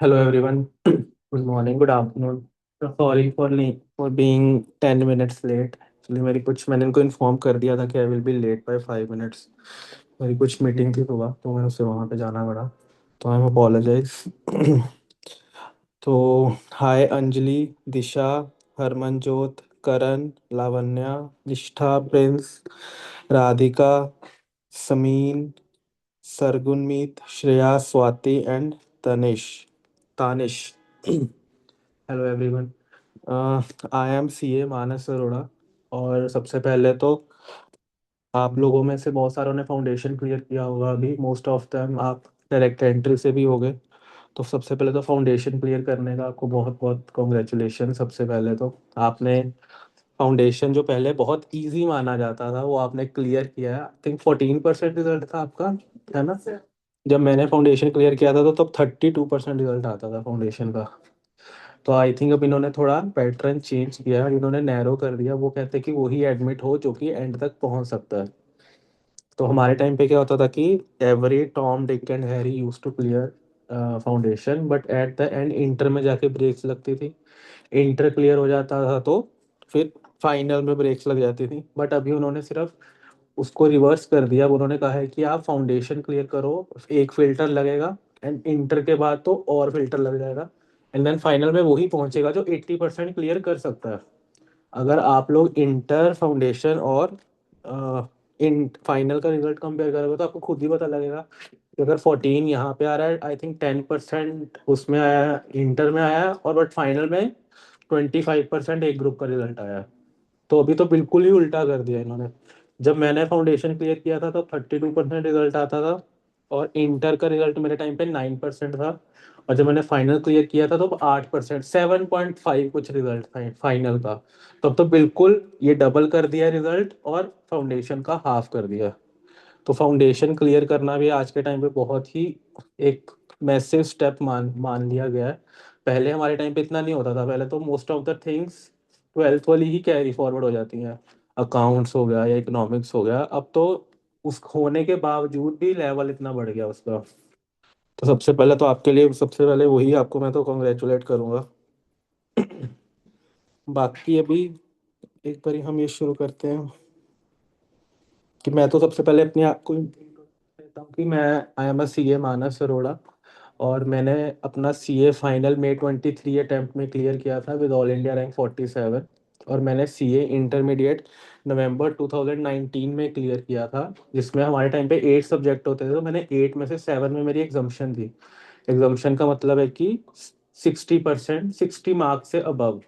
Hello everyone. Good morning, good afternoon. Sorry for being 10 minutes late. Actually मेरी कुछ मैंने इनको इन्फॉर्म कर दिया था कि I will be late by 5 minutes. मेरी कुछ मीटिंग थी सुबह तो मैं उससे वहाँ पे जाना पड़ा। तो आई एम अपोलोजाइज। तो हाय अंजलि, दिशा, Harmanjot, Karan, Lavanya, Nishtha, Prince, Radhika, Sameen, Sargunmeet, Shreya, Swati and Tanish Tanish. Hello everyone. I am CA Manas Arora. और सबसे पहले तो आप लोगों में से बहुत सारों ने फाउंडेशन क्लियर किया होगा। अभी मोस्ट ऑफ देम आप डायरेक्ट एंट्री से भी होगे। तो सबसे पहले तो फाउंडेशन क्लियर करने का आपको बहुत बहुत कॉन्ग्रेचुलेशन। सबसे पहले तो आपने फाउंडेशन जो पहले बहुत इजी माना जाता था वो आपने क्लियर किया है। आई थिंक 14% रिजल्ट था आपका, है ना? जब मैंने फाउंडेशन क्लियर किया था तो तब 32% रिजल्ट आता था फाउंडेशन का। तो आई थिंक अब इन्होंने थोड़ा पैटर्न चेंज किया है, इन्होंने नैरो कर दिया। वो कहते हैं कि वही एडमिट हो जो कि एंड तक पहुंच सकता है। तो हमारे टाइम पे क्या होता था कि every Tom Dick and Harry use to clear foundation, but at the end inter में जाके ब्रेक्स लगती थी। इंटर क्लियर हो जाता था तो फिर फाइनल में ब्रेक्स लग जाती थी। बट अभी उन्होंने सिर्फ उसको रिवर्स कर दिया। अब उन्होंने कहा है कि आप फाउंडेशन क्लियर करो, एक फिल्टर लगेगा, एंड इंटर के बाद तो और फिल्टर लग जाएगा, एंड देन फाइनल में वही पहुंचेगा जो 80% क्लियर कर सकता है। अगर आप लोग इंटर, फाउंडेशन और इन फाइनल का रिजल्ट कंपेयर करोगे तो आपको खुद ही पता लगेगा कि अगर 14 यहाँ पे आ रहा है, आई थिंक 10% उसमें आया है, इंटर में आया है, और बट फाइनल में 25% एक ग्रुप का रिजल्ट आया है। तो अभी तो बिल्कुल ही उल्टा कर दिया इन्होंने। जब मैंने फाउंडेशन क्लियर किया था तब 32% रिजल्ट आता था, और इंटर का रिजल्ट मेरे टाइम पे 9% था। और जब मैंने फाइनल क्लियर किया था तो 8%, 7.5 कुछ रिजल्ट था फाइनल का। तब तो बिल्कुल ये डबल कर दिया रिजल्ट और फाउंडेशन का हाफ कर दिया। तो फाउंडेशन क्लियर करना भी आज के टाइम पे बहुत ही एक मैसिव स्टेप मान मान लिया गया है। पहले हमारे टाइम पे इतना नहीं होता था। पहले तो most of the things twelfth वाली ही कैरी फॉरवर्ड हो जाती हैं। अकाउंट्स हो गया या इकोनॉमिक्स हो गया, अब तो उस होने के बावजूद भी लेवल इतना बढ़ गया उसका। तो सबसे पहले तो आपके लिए सबसे पहले वही आपको मैं तो कॉन्ग्रेचुलेट करूंगा। बाकी अभी एक बार हम ये शुरू करते हैं कि मैं तो सबसे पहले अपने आप को देता हूँ कि मैं आई एम अ सी ए मानस अरोड़ा। और मैंने अपना सी ए फाइनल May 23 अटेम्प्ट में क्लियर किया था विद ऑल इंडिया रैंक 47। और मैंने सी ए इंटरमीडिएट नवंबर 2019 में क्लियर किया था, जिसमें हमारे टाइम पे 8 सब्जेक्ट होते थे। तो मैंने 8 में से 7 में मेरी एग्जाम्शन थी। एग्जाम्शन का मतलब है कि 60%, 60 मार्क्स से अबव।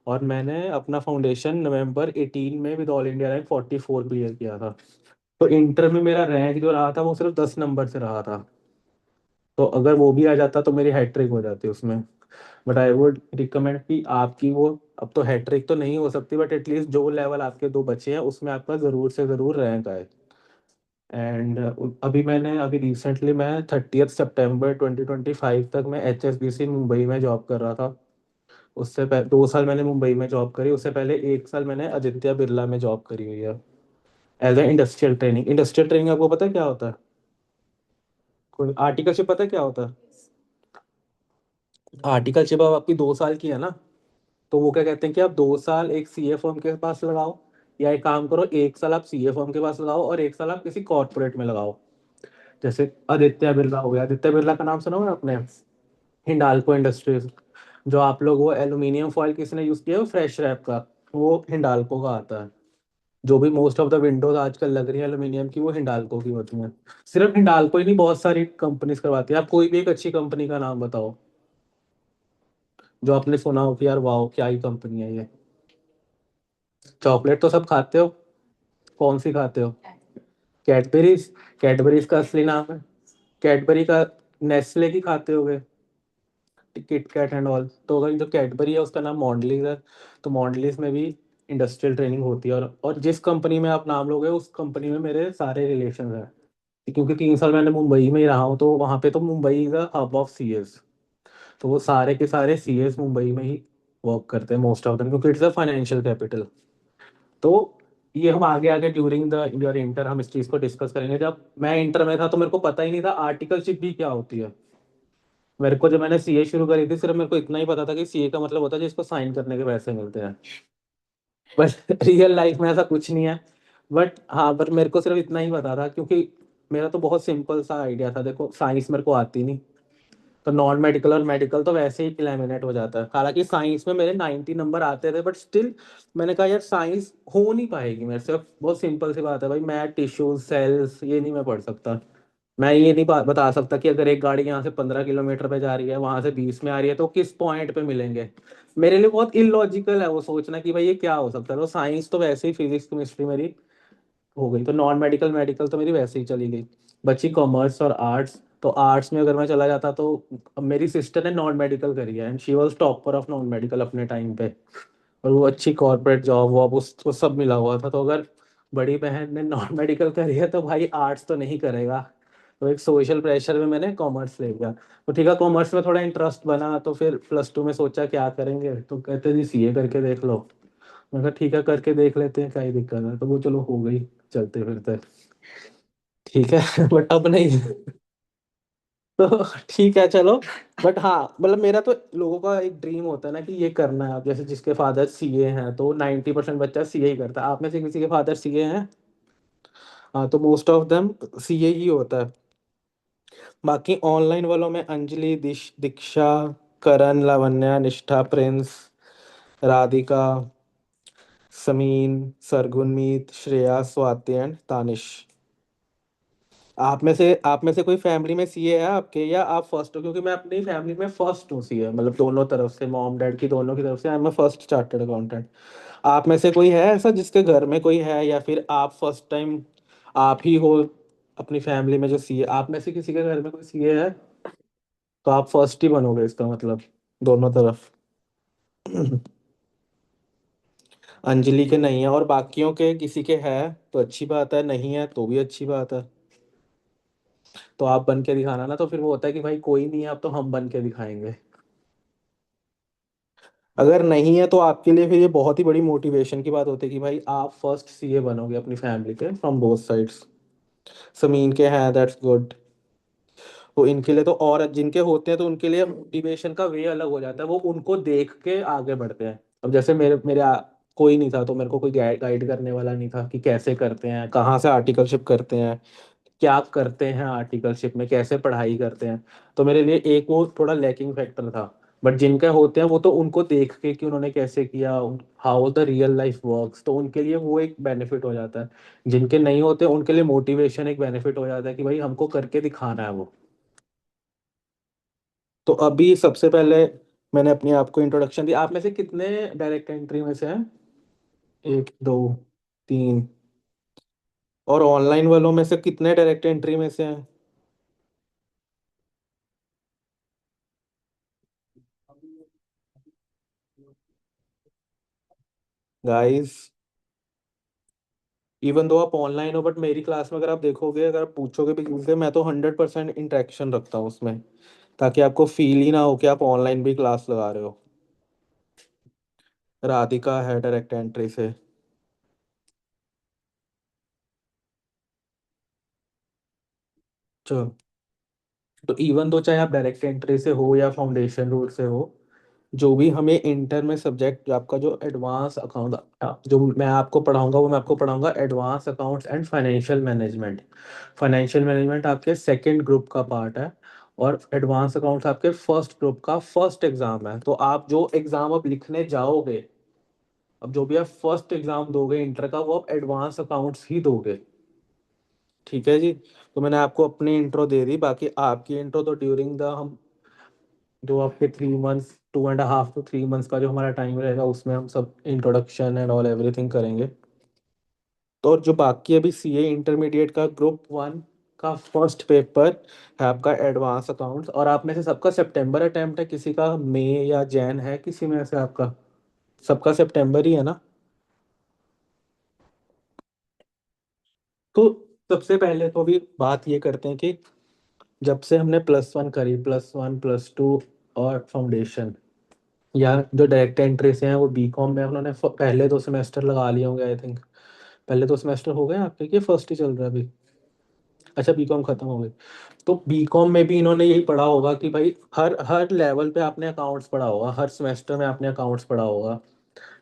और मैंने अपना फाउंडेशन नवंबर 18 में with all India rank 44 clear किया था। तो इंटर में मेरा रैंक जो रहा था वो सिर्फ 10 नंबर से रहा था। तो अगर वो भी आ जाता तो मेरी हैट्रिक हो जाती उसमें। बट आई वुड रिकमेंड कि आपकी वो, अब तो हैट्रिक तो नहीं हो सकती, बट एटलीस्ट जो लेवल आपके दो बचे हैं उसमें आपका ज़रूर से ज़रूर रैंक आए। एंड अभी रिसेंटली मैं 30 सितंबर 2025 तक मैं H S B C Mumbai में जॉब कर रहा था। उससे पहले 2 साल मैंने मुंबई में जॉब करी। उससे पहले 1 साल मैंने आदित्य बिरला में जॉब करी हुई है as a industrial training. Industrial training आपको पता है क्या होता है? कोई आर्टिकलशिप पता है क्या होता है? आर्टिकलशिप अब आपकी 2 साल की है ना, तो वो क्या कहते हैं कि आप 2 साल एक सीए फर्म के पास लगाओ, या एक काम करो 1 साल आप सीए फर्म के पास लगाओ और 1 साल आप किसी कॉर्पोरेट में लगाओ। जैसे आदित्य बिरला हो गया। आदित्य बिरला का नाम सुना होगा आपने? हिंडाल्को इंडस्ट्रीज। जो आप लोग वो एल्यूमिनियम फॉयल किसने यूज किया है, फ्रेश रैप का, वो हिंडाल्को का आता है। जो भी मोस्ट ऑफ द विंडोज आजकल लग रही है एल्यूमिनियम की, वो हिंडाल्को की होती हैं। सिर्फ हिंडाल्को ही नहीं, बहुत सारी कंपनीज करवाती है। आप कोई भी एक अच्छी कंपनी का नाम बताओ जो आपने सुना हो कि यार वाह क्या ही कंपनी है ये। चॉकलेट तो सब खाते हो, कौन सी खाते हो? कैडबरीज। कैडबरीज का असली नाम है, कैडबरी का, नेस्ले की खाते होगे, किट कैट एंड ऑल। तो अगर जो कैडबरी है उसका नाम मॉन्डलीज है, तो मॉन्डलीज में भी इंडस्ट्रियल ट्रेनिंग होती है। और जिस कंपनी में आप नाम लोगे उस कंपनी में मेरे सारे रिलेशन हैं, क्योंकि 3 साल मैंने मुंबई में ही रहा हूँ, तो वहाँ पे तो Mumbai is hub of CS. तो वो सारे के सारे सीएस मुंबई में ही वर्क करते हैं मोस्ट ऑफ देम, क्योंकि इट्स अ फाइनेंशियल कैपिटल। तो ये हम आगे आगे ड्यूरिंग द योर इंटर हम इस चीज़ को डिस्कस करेंगे। जब मैं इंटर में था तो मेरे को पता ही नहीं था आर्टिकलशिप भी क्या होती है। मेरे को, जब मैंने सीए शुरू करी थी, सिर्फ मेरे को इतना ही पता था कि सीए का मतलब होता है जिसको साइन करने के पैसे मिलते हैं। बट रियल लाइफ में ऐसा कुछ नहीं है। बट हाँ, पर मेरे को सिर्फ इतना ही पता था, क्योंकि मेरा तो बहुत सिंपल सा आइडिया था। देखो साइंस मेरे को आती नहीं, तो नॉन मेडिकल और मेडिकल तो वैसे ही इलिमिनेट हो जाता है। हालांकि साइंस में मेरे 90 नंबर आते थे, बट स्टिल मैंने कहा यार साइंस हो नहीं पाएगी मेरे से। बहुत सिंपल सी बात है भाई, मैं टिश्यूज सेल्स ये नहीं मैं पढ़ सकता। मैं ये नहीं बता सकता कि अगर एक गाड़ी यहाँ से 15 किलोमीटर पे जा रही है, वहां से 20 में आ रही है, तो किस पॉइंट पे मिलेंगे। मेरे लिए बहुत इलॉजिकल है वो सोचना कि भाई ये क्या हो सकता है। तो साइंस तो वैसे ही, फिजिक्स केमिस्ट्री मेरी हो गई, तो नॉन मेडिकल मेडिकल तो मेरी वैसे ही चली गई। बची कॉमर्स और आर्ट्स। तो आर्ट्स में अगर मैं चला जाता तो, अब मेरी सिस्टर ने नॉन मेडिकल करी है and she was topper of non medical अपने टाइम पे। और वो अच्छी कॉर्पोरेट जॉब वॉब उसको सब मिला हुआ था। तो अगर बड़ी बहन ने नॉन मेडिकल करी है तो भाई आर्ट्स तो नहीं करेगा। तो एक सोशल प्रेशर में मैंने कॉमर्स ले लिया। तो ठीक है, कॉमर्स में थोड़ा इंटरेस्ट बना, तो फिर +2 में सोचा क्या करेंगे, तो कहते जी सीए करके देख लो। मैं कहा ठीक है, करके देख लेते हैं, क्या ही दिक्कत है। तो वो चलो हो गई, चलते फिरते। ठीक है बट अब नहीं तो ठीक है चलो। बट हाँ, मतलब मेरा तो, लोगों का एक ड्रीम होता है ना कि ये करना है। अब जैसे जिसके फादर सीए हैं तो 90% बच्चा सीए ही करता है। आप में से किसी के फादर सीए हैं? हाँ, तो मोस्ट ऑफ देम सीए ही होता है। बाकी ऑनलाइन वालों में अंजलि, दीक्षा, करण, लावण्या, निष्ठा, प्रिंस, राधिका, समीन, सरगुनमीत, श्रेया, स्वाति एंड तानिश। आप में से कोई फैमिली में सीए है आपके, या आप फर्स्ट हो? क्योंकि मैं अपनी फैमिली में फर्स्ट हूँ सीए, मतलब दोनों तरफ से, मॉम डैड की दोनों की तरफ से I am first chartered accountant. आप में से कोई है ऐसा जिसके घर में कोई है, या फिर आप फर्स्ट टाइम आप ही हो अपनी फैमिली में जो सीए? आप में से किसी के घर में कोई सीए है तो आप फर्स्ट ही बनोगे इसका मतलब, दोनों तरफ। अंजलि के नहीं है और बाकियों के किसी के है तो अच्छी बात है, नहीं है तो भी अच्छी बात है। तो आप बन के दिखाना ना, तो फिर वो होता है कि भाई कोई नहीं है, अब तो हम बन के दिखाएंगे। अगर नहीं है तो आपके लिए फिर ये बहुत ही बड़ी मोटिवेशन की बात होती है कि भाई आप फर्स्ट सीए बनोगे अपनी फैमिली के, फ्रॉम बोथ साइड्स। समीन के हैं, दैट्स गुड। तो इनके लिए तो, और जिनके होते हैं तो उनके लिए मोटिवेशन का वे अलग हो जाता है, वो उनको देख के आगे बढ़ते हैं। अब जैसे कोई नहीं था, तो मेरे को कोई गाइड करने वाला नहीं था कि कैसे करते हैं, कहाँ से आर्टिकलशिप करते हैं, क्या करते हैं आर्टिकलशिप में, कैसे पढ़ाई करते हैं। तो मेरे लिए एक वो थोड़ा लैकिंग फैक्टर था। बट जिनके होते हैं वो तो उनको देख के कि उन्होंने कैसे किया, how the real life works, तो उनके लिए वो एक बेनिफिट हो जाता है। जिनके नहीं होते उनके लिए मोटिवेशन एक बेनिफिट हो जाता है कि भाई हमको करके दिखाना है वो। तो अभी सबसे पहले मैंने अपने आप को इंट्रोडक्शन दी। आप में से कितने डायरेक्ट एंट्री में से हैं? एक, दो, तीन। और ऑनलाइन वालों में से कितने डायरेक्ट एंट्री में से हैं? गाइस, इवन दो आप ऑनलाइन हो, बट मेरी क्लास में अगर आप देखोगे, अगर आप पूछोगे भी किसी से, मैं तो 100% इंटरेक्शन रखता हूँ उसमें, ताकि आपको फील ही ना हो कि आप ऑनलाइन भी क्लास लगा रहे हो। राधिका है डायरेक्ट एंट्री से। चलो, तो इवन दो चाहे आप डायरेक्ट एंट्री से हो या फाउंडेशन रूट से हो, जो भी हमें इंटर में सब्जेक्ट, आपका जो एडवांस अकाउंट, जो मैं आपको पढ़ाऊंगा वो मैं आपको पढ़ाऊंगा advance accounts and financial management. Financial management आपके सेकंड ग्रुप का पार्ट है, और एडवांस अकाउंट्स आपके फर्स्ट ग्रुप का फर्स्ट एग्जाम है। तो आप जो एग्जाम अब लिखने जाओगे, अब जो भी आप फर्स्ट एग्जाम दोगे इंटर का, वो आप एडवांस अकाउंट्स ही दोगे। ठीक है जी। तो मैंने आपको अपनी इंट्रो दे दी, बाकी आपकी इंट्रो तो ड्यूरिंग द हम जो आपके 3 मंथ्स, 2.5 to 3 मंथ्स का जो हमारा टाइम रहेगा, उसमें हम सब इंट्रोडक्शन एंड ऑल एवरीथिंग करेंगे। तो और जो बाकी अभी सीए इंटरमीडिएट का ग्रुप 1 का फर्स्ट पेपर है आपका एडवांस अकाउंट्स, और आप में से सबका सितंबर अटेम्प्ट है, किसी का मई या जैन है, किसी में से आपका? सबका सितंबर ही है ना? तो सबसे पहले तो अभी बात ये करते हैं कि जब से हमने +1 करी, +1 +2 और फाउंडेशन, या जो डायरेक्ट एंट्री से हैं वो बीकॉम में उन्होंने पहले 2 सेमेस्टर लगा लिए होंगे आई थिंक। पहले 2 सेमेस्टर हो गए आपके, कि फर्स्ट ही चल रहा है अभी? अच्छा, बीकॉम खत्म हो गई। तो बीकॉम में भी इन्होंने यही पढ़ा होगा कि भाई हर हर लेवल पे आपने अकाउंट्स पढ़ा होगा, हर सेमेस्टर में आपने अकाउंट्स पढ़ा होगा,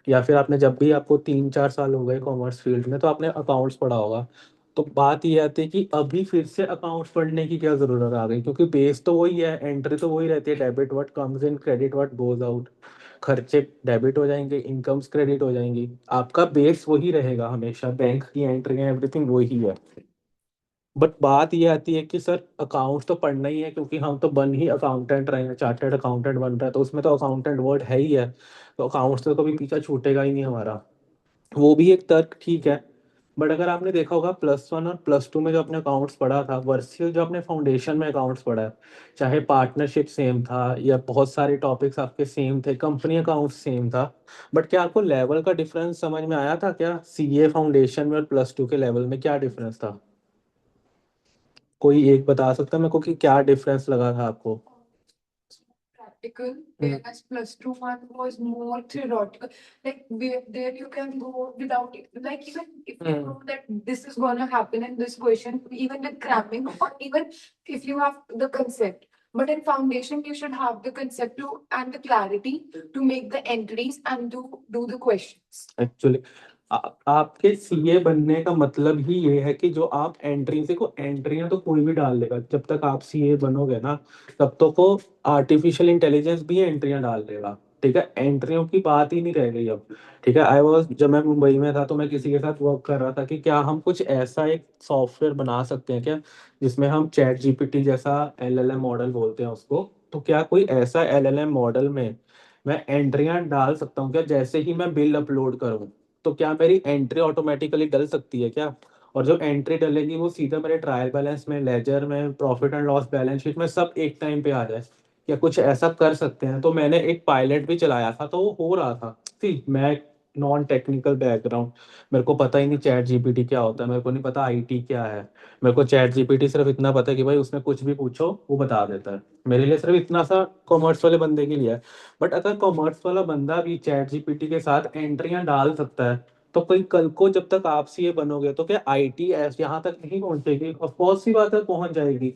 या फिर आपने जब भी आपको 3-4 साल हो गए कॉमर्स फील्ड में तो आपने अकाउंट्स पढ़ा होगा। तो बात ये आती है कि अभी फिर से अकाउंट्स पढ़ने की क्या ज़रूरत आ गई, क्योंकि बेस तो वही है, एंट्री तो वही रहती है, debit what comes in, credit what goes out. खर्चे डेबिट हो जाएंगे, इनकम्स क्रेडिट हो जाएंगी, आपका बेस वही रहेगा हमेशा, बैंक की एंट्री एवरीथिंग वही है। बट बात ये आती है कि सर अकाउंट्स तो पढ़ना ही है, क्योंकि हम तो बन ही अकाउंटेंट रहे हैं, चार्टर्ड अकाउंटेंट बन रहा है, तो उसमें तो अकाउंटेंट वर्ड है ही है। तो अकाउंट्स तो कभी पीछा छूटेगा ही नहीं हमारा। वो भी एक तर्क ठीक है। बट अगर आपने देखा होगा +1 और +2 में जो आपने अकाउंट्स पढ़ा था वर्सेस जो आपने फाउंडेशन में अकाउंट्स पढ़ा है, चाहे पार्टनरशिप सेम था या बहुत सारे टॉपिक्स आपके सेम थे, कंपनी अकाउंट्स सेम था, बट क्या आपको लेवल का डिफरेंस समझ में आया था क्या? सीए फाउंडेशन में और +2 के लेवल में क्या डिफरेंस था? कोई एक बता सकता है मेरे को कि क्या डिफरेंस लगा था आपको? Practical, whereas +2 1 was more theoretical. Like there you can go without like even if you hmm. know that this is gonna happen in this question, even with cramming, or even if you have the concept. But in foundation, you should have the concept to and the clarity to make the entries and to do the questions. Actually आपके CA बनने का मतलब ही ये है कि जो आप entry, देखो एंट्रियां तो कोई भी डाल देगा, जब तक आप सीए बनोगे ना तब तो को आर्टिफिशियल इंटेलिजेंस भी एंट्रियां डाल देगा। ठीक है, एंट्रियों की बात ही नहीं रह गई अब। ठीक है, आई वॉज जब मैं मुंबई में था तो मैं किसी के साथ वर्क कर रहा था कि क्या हम कुछ ऐसा एक सॉफ्टवेयर बना सकते हैं क्या, जिसमें हम चैट जीपीटी जैसा एलएलएम मॉडल बोलते हैं उसको, तो क्या कोई ऐसा एलएलएम मॉडल में मैं एंट्रियां डाल सकता हूँ क्या, जैसे ही मैं बिल अपलोड करूँ तो क्या मेरी एंट्री ऑटोमेटिकली डल सकती है क्या? और जो एंट्री डलेगी वो सीधा मेरे ट्रायल बैलेंस में, लेजर में, profit and loss balance sheet में सब एक टाइम पे आ जाए? क्या कुछ ऐसा कर सकते हैं? तो मैंने एक पायलट भी चलाया था, तो वो हो रहा था। सी मैं नॉन टेक्निकल बैकग्राउंड, मेरे को पता ही नहीं चैट जीपीटी क्या होता है, मेरे को नहीं पता आईटी क्या है। मेरे को चैट जीपीटी सिर्फ इतना पता है कि भाई उसमें कुछ भी पूछो वो बता देता है। मेरे लिए सिर्फ इतना सा कॉमर्स वाले बंदे के लिए है। बट अगर कॉमर्स वाला बंदा भी चैट जीपीटी के साथ एंट्रियां डाल सकता है, तो कोई कल को जब तक आप सीए बनोगे तो क्या आईटी एस यहाँ तक नहीं पहुंचेगी? ऑफ कोर्स सी बात है, पहुंच जाएगी।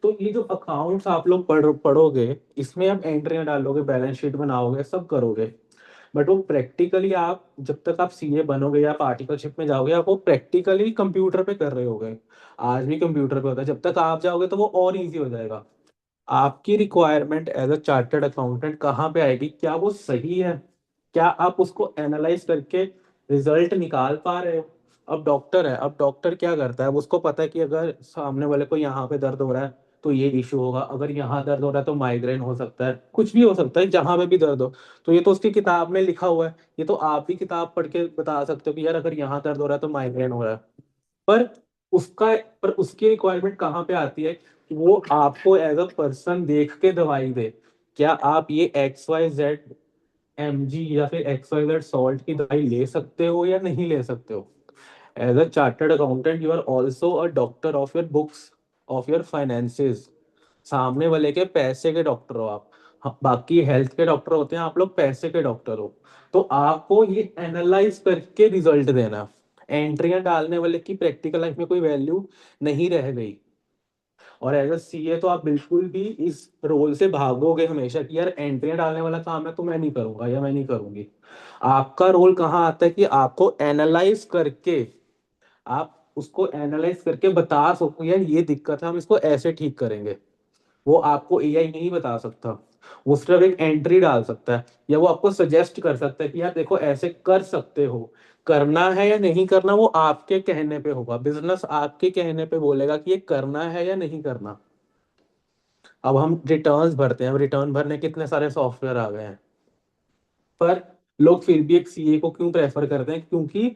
तो ये जो अकाउंट्स आप लोग पढ़ोगे, इसमें आप एंट्रियां डालोगे, बैलेंस शीट बनाओगे, सब करोगे, बट वो प्रैक्टिकली आप जब तक आप सीए बनोगे या पार्टिकलशिप में जाओगे, आप वो प्रैक्टिकली कंप्यूटर पे कर रहे होगे। आज भी कंप्यूटर पे होता है, जब तक आप जाओगे तो वो और इजी हो जाएगा। आपकी requirement as a chartered accountant कहाँ पे आएगी? क्या वो सही है? क्या आप उसको एनालाइज करके रिजल्ट निकाल पा रहे हो? अब डॉक्टर है, अब डॉक्टर क्या करता है, अब उसको पता है कि अगर सामने वाले को यहाँ पे दर्द हो रहा है तो ये इशू होगा, अगर यहाँ दर्द हो रहा है तो माइग्रेन हो सकता है, कुछ भी हो सकता है जहां पे भी दर्द हो। तो ये तो उसकी किताब में लिखा हुआ है, ये तो आप भी किताब पढ़ के बता सकते हो कि यार अगर यहाँ दर्द हो रहा है तो माइग्रेन हो रहा है। पर उसका पर उसकी रिक्वायरमेंट कहाँ पे आती है कि वो आपको एज अ पर्सन देख के दवाई दे। क्या आप ये XYZ mg या फिर XYZ सॉल्ट की दवाई ले सकते हो या नहीं ले सकते हो? As a chartered accountant you are also a doctor of your books, of your finances. सामने वाले के पैसे के डॉक्टर हो आप। बाकी हेल्थ के डॉक्टर होते हैं, आप लोग पैसे के डॉक्टर हो। तो आपको ये एनालाइज करके रिजल्ट देना। एंट्रियां डालने वाले की प्रैक्टिकल लाइफ में कोई वैल्यू नहीं रह गई। और एज अ सीए तो आप बिल्कुल भी इस रोल से भागोगे हमेशा कि यार एंट्रियां डालने वाला काम है तो मैं नहीं करूंगा या मैं नहीं करूंगी। आपका रोल कहाँ आता है कि आपको एनालाइज करके, आप उसको एनालाइज करके बता सको यार ये दिक्कत है, हम इसको ऐसे ठीक करेंगे। वो आपको एआई नहीं बता सकता। वो सिर्फ एक एंट्री डाल सकता है, या वो आपको सजेस्ट कर सकता है कि यार देखो ऐसे कर सकते हो। करना है या नहीं करना वो आपके कहने पे होगा, बिजनेस आपके कहने पे बोलेगा कि ये करना है या नहीं करना। अब हम रिटर्न्स भरते हैं, अब रिटर्न भरने कितने सारे सॉफ्टवेयर आ गए हैं, पर लोग फिर भी एक सीए को क्यों प्रेफर करते हैं? क्योंकि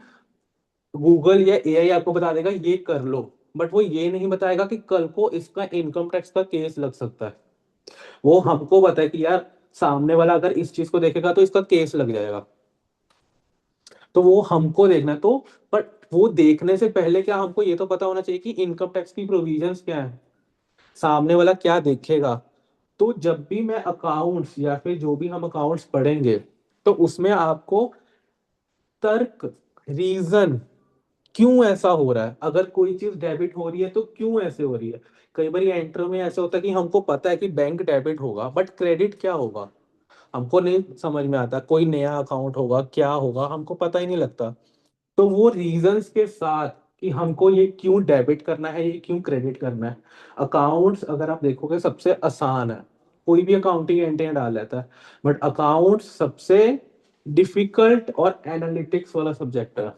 गूगल या एआई आपको बता देगा ये कर लो, बट वो ये नहीं बताएगा कि कल को इसका इनकम टैक्स का केस लग सकता है। वो हमको पता है कि यार सामने वाला अगर इस चीज को देखेगा तो इसका केस लग जाएगा, तो वो हमको देखना है। तो बट वो देखने से पहले क्या हमको ये तो पता होना चाहिए कि इनकम टैक्स की प्रोविजंस क्या है, सामने वाला क्या देखेगा। तो जब भी मैं अकाउंट्स या फिर जो भी हम अकाउंट्स पढ़ेंगे, तो उसमें आपको तर्क, रीजन, क्यों ऐसा हो रहा है, अगर कोई चीज डेबिट हो रही है तो क्यों ऐसे हो रही है। कई बार एंटर में ऐसा होता है कि हमको पता है कि बैंक डेबिट होगा बट क्रेडिट क्या होगा हमको नहीं समझ में आता, कोई नया अकाउंट होगा क्या होगा हमको पता ही नहीं लगता। तो वो रीजंस के साथ कि हमको ये क्यों डेबिट करना है, ये क्यों क्रेडिट करना है। अकाउंट्स अगर आप देखोगे सबसे आसान है, कोई भी अकाउंटिंग एंट्रियां डाल लेता है, बट अकाउंट्स सबसे डिफिकल्ट और एनालिटिक्स वाला सब्जेक्ट है।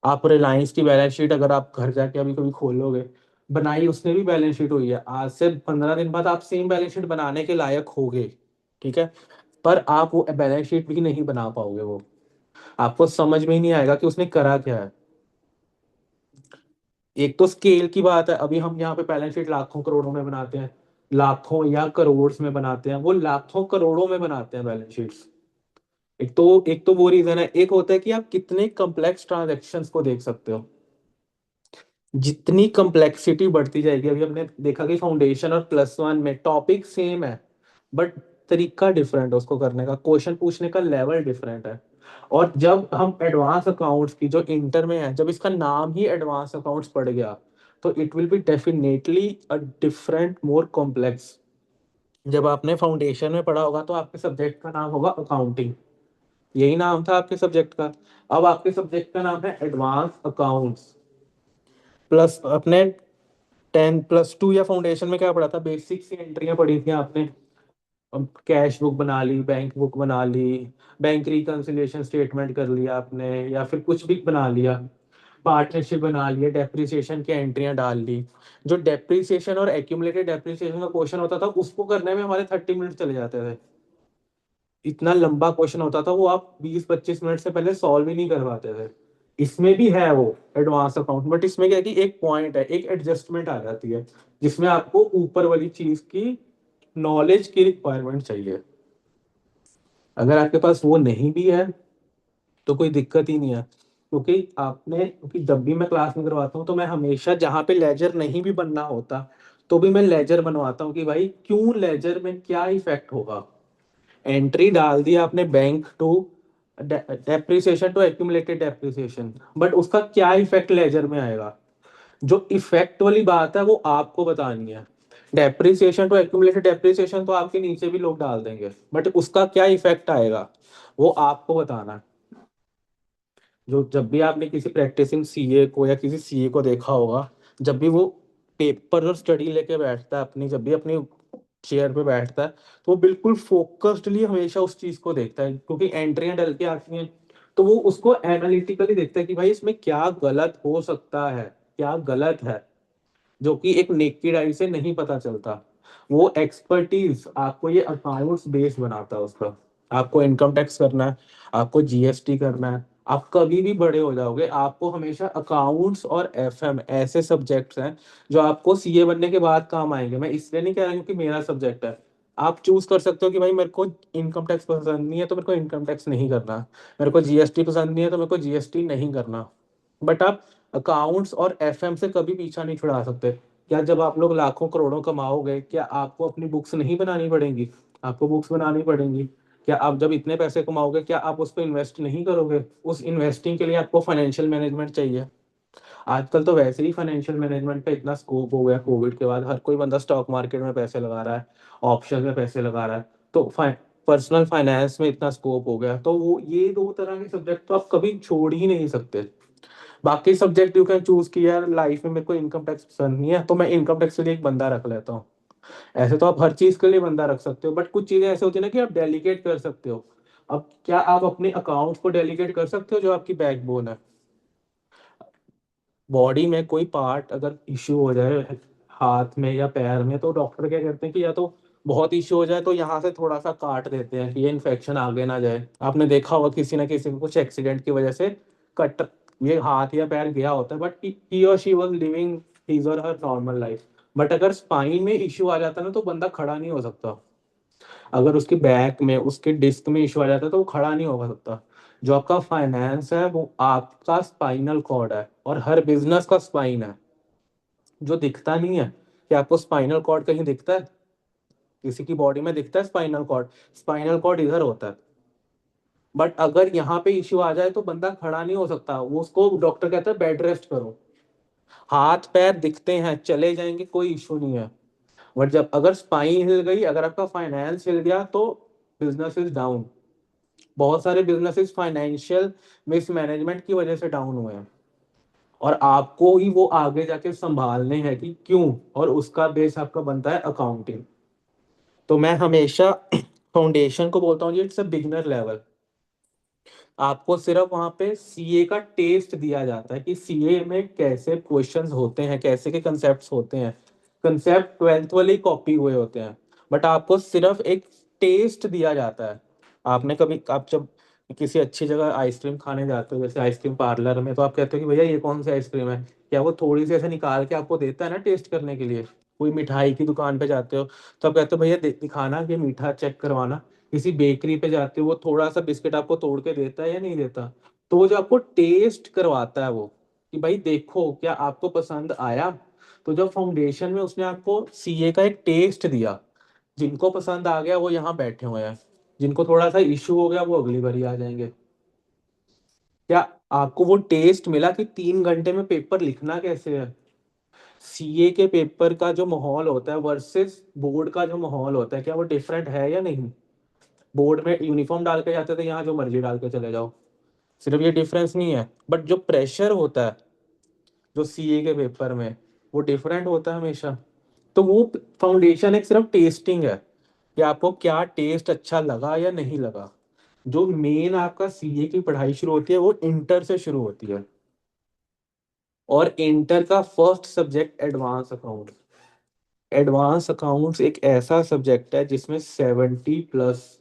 आप रिलायंस की बैलेंस शीट अगर आप घर जाके अभी कभी खोलोगे, बनाई उसने भी बैलेंस शीट हुई है, आज से 15 दिन बाद आप सेम बैलेंस शीट बनाने के लायक होगे, ठीक है, पर आप वो बैलेंस शीट भी नहीं बना पाओगे, वो आपको समझ में ही नहीं आएगा कि उसने करा क्या है। एक तो स्केल की बात है, अभी हम यहाँ पे बैलेंस शीट लाखों करोड़ों में बनाते हैं, लाखों या करोड़ में बनाते हैं, वो लाखों करोड़ों में बनाते हैं बैलेंस शीट्स। एक तो वो रीजन है, एक होता है कि आप कितने कम्प्लेक्स ट्रांजेक्शन्स को देख सकते हो। जितनी कम्प्लेक्सिटी बढ़ती जाएगी, अभी हमने देखा कि फाउंडेशन और +1 में टॉपिक सेम है, बट तरीका डिफरेंट है उसको करने का, क्वेश्चन पूछने का लेवल डिफरेंट है। और जब हम एडवांस अकाउंट्स की जो इंटर में है, जब इसका नाम ही एडवांस अकाउंट्स पड़ गया, तो it will be definitely a different more complex. जब आपने फाउंडेशन में पढ़ा होगा तो आपके सब्जेक्ट का नाम होगा अकाउंटिंग, यही नाम था आपके सब्जेक्ट का। अब आपके सब्जेक्ट का नाम है एडवांस अकाउंट्स। प्लस अपने 10+2 या फाउंडेशन में क्या पढ़ा था, बेसिक सी एंट्रियां पढ़ी थी आपने, कैश बुक बना ली, बैंक बुक बना ली, बैंक रिकंसिलिएशन स्टेटमेंट कर लिया आपने, या फिर कुछ भी बना लिया, पार्टनरशिप बना लिया, डेप्रिसिएशन की एंट्रियां डाल ली। जो डेप्रिसिएशन और एक्यूमुलेटेड डेप्रिसिएशन का क्वेश्चन होता था उसको करने में हमारे 30 मिनट चले जाते थे, इतना लंबा क्वेश्चन होता था, वो आप 20-25 मिनट से पहले सॉल्व ही नहीं करवाते थे। इसमें भी है वो एडवांस अकाउंट, बट इसमें क्या है कि एक पॉइंट है, एक एडजस्टमेंट आ जाती है, जिसमें आपको ऊपर वाली चीज की नॉलेज की रिक्वायरमेंट चाहिए। अगर आपके पास वो नहीं भी है तो कोई दिक्कत ही नहीं है, क्योंकि जब भी मैं क्लास में करवाता हूँ तो मैं हमेशा जहाँ पे लेजर नहीं भी बनना होता तो भी मैं लेजर बनवाता हूँ कि भाई क्यों लेजर में क्या इफेक्ट होगा। एंट्री डाल दिया आपने bank to depreciation to accumulated depreciation, but उसका क्या इफेक्ट लेजर में आएगा, जो इफेक्ट वाली बात है वो आपको बतानी है। डेप्रिसिएशन टू एक्यूमुलेटेड डेप्रिसिएशन तो आपके नीचे भी लोग डाल देंगे, बट उसका क्या इफेक्ट आएगा वो आपको बताना है। जो जब भी आपने किसी प्रैक्टिसिंग सीए को या किसी सीए को देखा होगा, जब भी वो पेपर और स्टडी लेके बैठता है अपनी, जब भी अपनी चेयर पे बैठता है, तो वो बिल्कुल फोकस्डली हमेशा उस चीज को देखता है, क्योंकि एंट्रियां डल के आती हैं, तो वो उसको एनालिटिकली देखता है कि भाई इसमें क्या गलत हो सकता है, क्या गलत है, जो कि एक नेकेड आई से नहीं पता चलता। वो एक्सपर्टीज आपको ये अकाउंट्स बेस बनाता है उसका। आपको इनकम टैक्स करना है, आपको जीएसटी करना है, आप कभी भी बड़े हो जाओगे, आपको हमेशा अकाउंट्स और एफएम ऐसे सब्जेक्ट्स हैं जो आपको सीए बनने के बाद काम आएंगे। मैं इसलिए नहीं कह रहा क्योंकि मेरा सब्जेक्ट है, आप चूज कर सकते हो कि भाई मेरे को इनकम टैक्स पसंद नहीं है तो मेरे को इनकम टैक्स नहीं करना, मेरे को जीएसटी पसंद नहीं है तो मेरे को जीएसटी नहीं करना, बट आप अकाउंट्स और एफएम से कभी पीछा नहीं छुड़ा सकते। क्या जब आप लोग लाखों करोड़ों कमाओगे क्या आपको अपनी बुक्स नहीं बनानी पड़ेंगी? आपको बुक्स बनानी पड़ेंगी। क्या आप जब इतने पैसे कमाओगे क्या आप उस पर इन्वेस्ट नहीं करोगे? उस इन्वेस्टिंग के लिए आपको फाइनेंशियल मैनेजमेंट चाहिए। आजकल तो वैसे ही फाइनेंशियल मैनेजमेंट का इतना स्कोप हो गया, कोविड के बाद हर कोई बंदा स्टॉक मार्केट में पैसे लगा रहा है, ऑप्शन में पैसे लगा रहा है, तो पर्सनल फाइनेंस में इतना स्कोप हो गया, तो वो ये दो तरह के सब्जेक्ट तो आप कभी छोड़ ही नहीं सकते। बाकी सब्जेक्ट यू कैन चूज कि यार लाइफ में मेरे को इनकम टैक्स पसंद नहीं है तो मैं इनकम टैक्स के लिए एक बंदा रख लेता हूँ, ऐसे तो आप हर चीज के लिए बंदा रख सकते हो, बट कुछ चीजें ऐसे होती है ना कि आप डेलीगेट कर सकते हो। अब क्या आप अपने अकाउंट को डेलीगेट कर सकते हो, जो आपकी बैकबोन है? बॉडी में कोई पार्ट अगर इश्यू हो जाए, हाथ में या पैर में, तो डॉक्टर क्या करते हैं कि या तो बहुत इश्यू हो जाए तो यहाँ से थोड़ा सा काट देते हैं कि ये इन्फेक्शन आगे ना जाए। आपने देखा होगा किसी ना किसी को कुछ एक्सीडेंट की वजह से कट, ये हाथ या पैर गया होता है, बट ही और शी वाज लिविंग हिज और हर नॉर्मल लाइफ। बट अगर स्पाइन में इश्यू आ जाता है ना, तो बंदा खड़ा नहीं हो सकता। अगर उसकी बैक में, उसके डिस्क में इश्यू आ जाता है तो वो खड़ा नहीं हो सकता। जो आपका फाइनेंस है वो आपका स्पाइनल कॉर्ड है, और हर बिजनेस का स्पाइन है। जो दिखता नहीं है, कि आपको स्पाइनल कॉर्ड कहीं दिखता है? किसी की बॉडी में दिखता है स्पाइनल कॉर्ड? स्पाइनल कॉर्ड इधर होता है। बट अगर यहाँ पे इश्यू आ जाए तो बंदा खड़ा नहीं हो सकता, वो उसको डॉक्टर कहता है बेड रेस्ट करो। हाथ पैर दिखते हैं, चले जाएंगे, कोई इश्यू नहीं है। बट जब अगर स्पाइन हिल गई, अगर आपका फाइनेंस हिल गया, तो बिजनेस इज डाउन। बहुत सारे बिजनेसेस फाइनेंशियल मिसमैनेजमेंट की वजह से डाउन हुए हैं, और आपको ही वो आगे जाके संभालने हैं कि क्यों, और उसका बेस आपका बनता है अकाउंटिंग। तो मैं हमेशा फाउंडेशन को बोलता हूँ, इट्स अ बिगिनर लेवल। आपको सिर्फ वहां पे सीए का टेस्ट दिया जाता है कि सीए में कैसे क्वेश्चंस होते हैं, कैसे के कंसेप्ट्स होते हैं। कंसेप्ट ट्वेल्थ वाले ही कॉपी हुए होते हैं, बट आपको सिर्फ एक टेस्ट दिया जाता है। आपने कभी, आप जब किसी अच्छी जगह आइसक्रीम खाने जाते हो, जैसे आइसक्रीम पार्लर में, तो आप कहते हो कि भैया ये कौन सी आइसक्रीम है? क्या वो थोड़ी सी ऐसे निकाल के आपको देता है ना टेस्ट करने के लिए? कोई मिठाई की दुकान पे जाते हो तो आप कहते हो भैया दिखाना कि मीठा चेक करवाना। किसी बेकरी पे जाते हो, वो थोड़ा सा बिस्किट आपको तोड़ के देता है या नहीं देता? तो वो जो आपको टेस्ट करवाता है वो, कि भाई देखो क्या आपको पसंद आया। तो जब फाउंडेशन में उसने आपको सीए का एक टेस्ट दिया, जिनको पसंद आ गया वो यहाँ बैठे हुए हैं, जिनको थोड़ा सा इश्यू हो गया वो अगली बारी आ जाएंगे। क्या आपको वो टेस्ट मिला कि 3 घंटे में पेपर लिखना कैसे है? सीए के पेपर का जो माहौल होता है वर्सेस बोर्ड का जो माहौल होता है, क्या वो डिफरेंट है या नहीं? बोर्ड में यूनिफॉर्म डाल के जाते थे, यहाँ जो मर्जी डाल के चले जाओ। सिर्फ ये डिफरेंस नहीं है, बट जो प्रेशर होता है जो सीए के पेपर में, वो डिफरेंट होता है हमेशा। तो वो फाउंडेशन एक सिर्फ टेस्टिंग है कि आपको क्या टेस्ट अच्छा लगा या नहीं लगा। जो मेन आपका सीए की पढ़ाई शुरू होती है वो इंटर से शुरू होती है, और इंटर का first subject advance account. Advance accounts एक ऐसा सब्जेक्ट है जिसमें 70+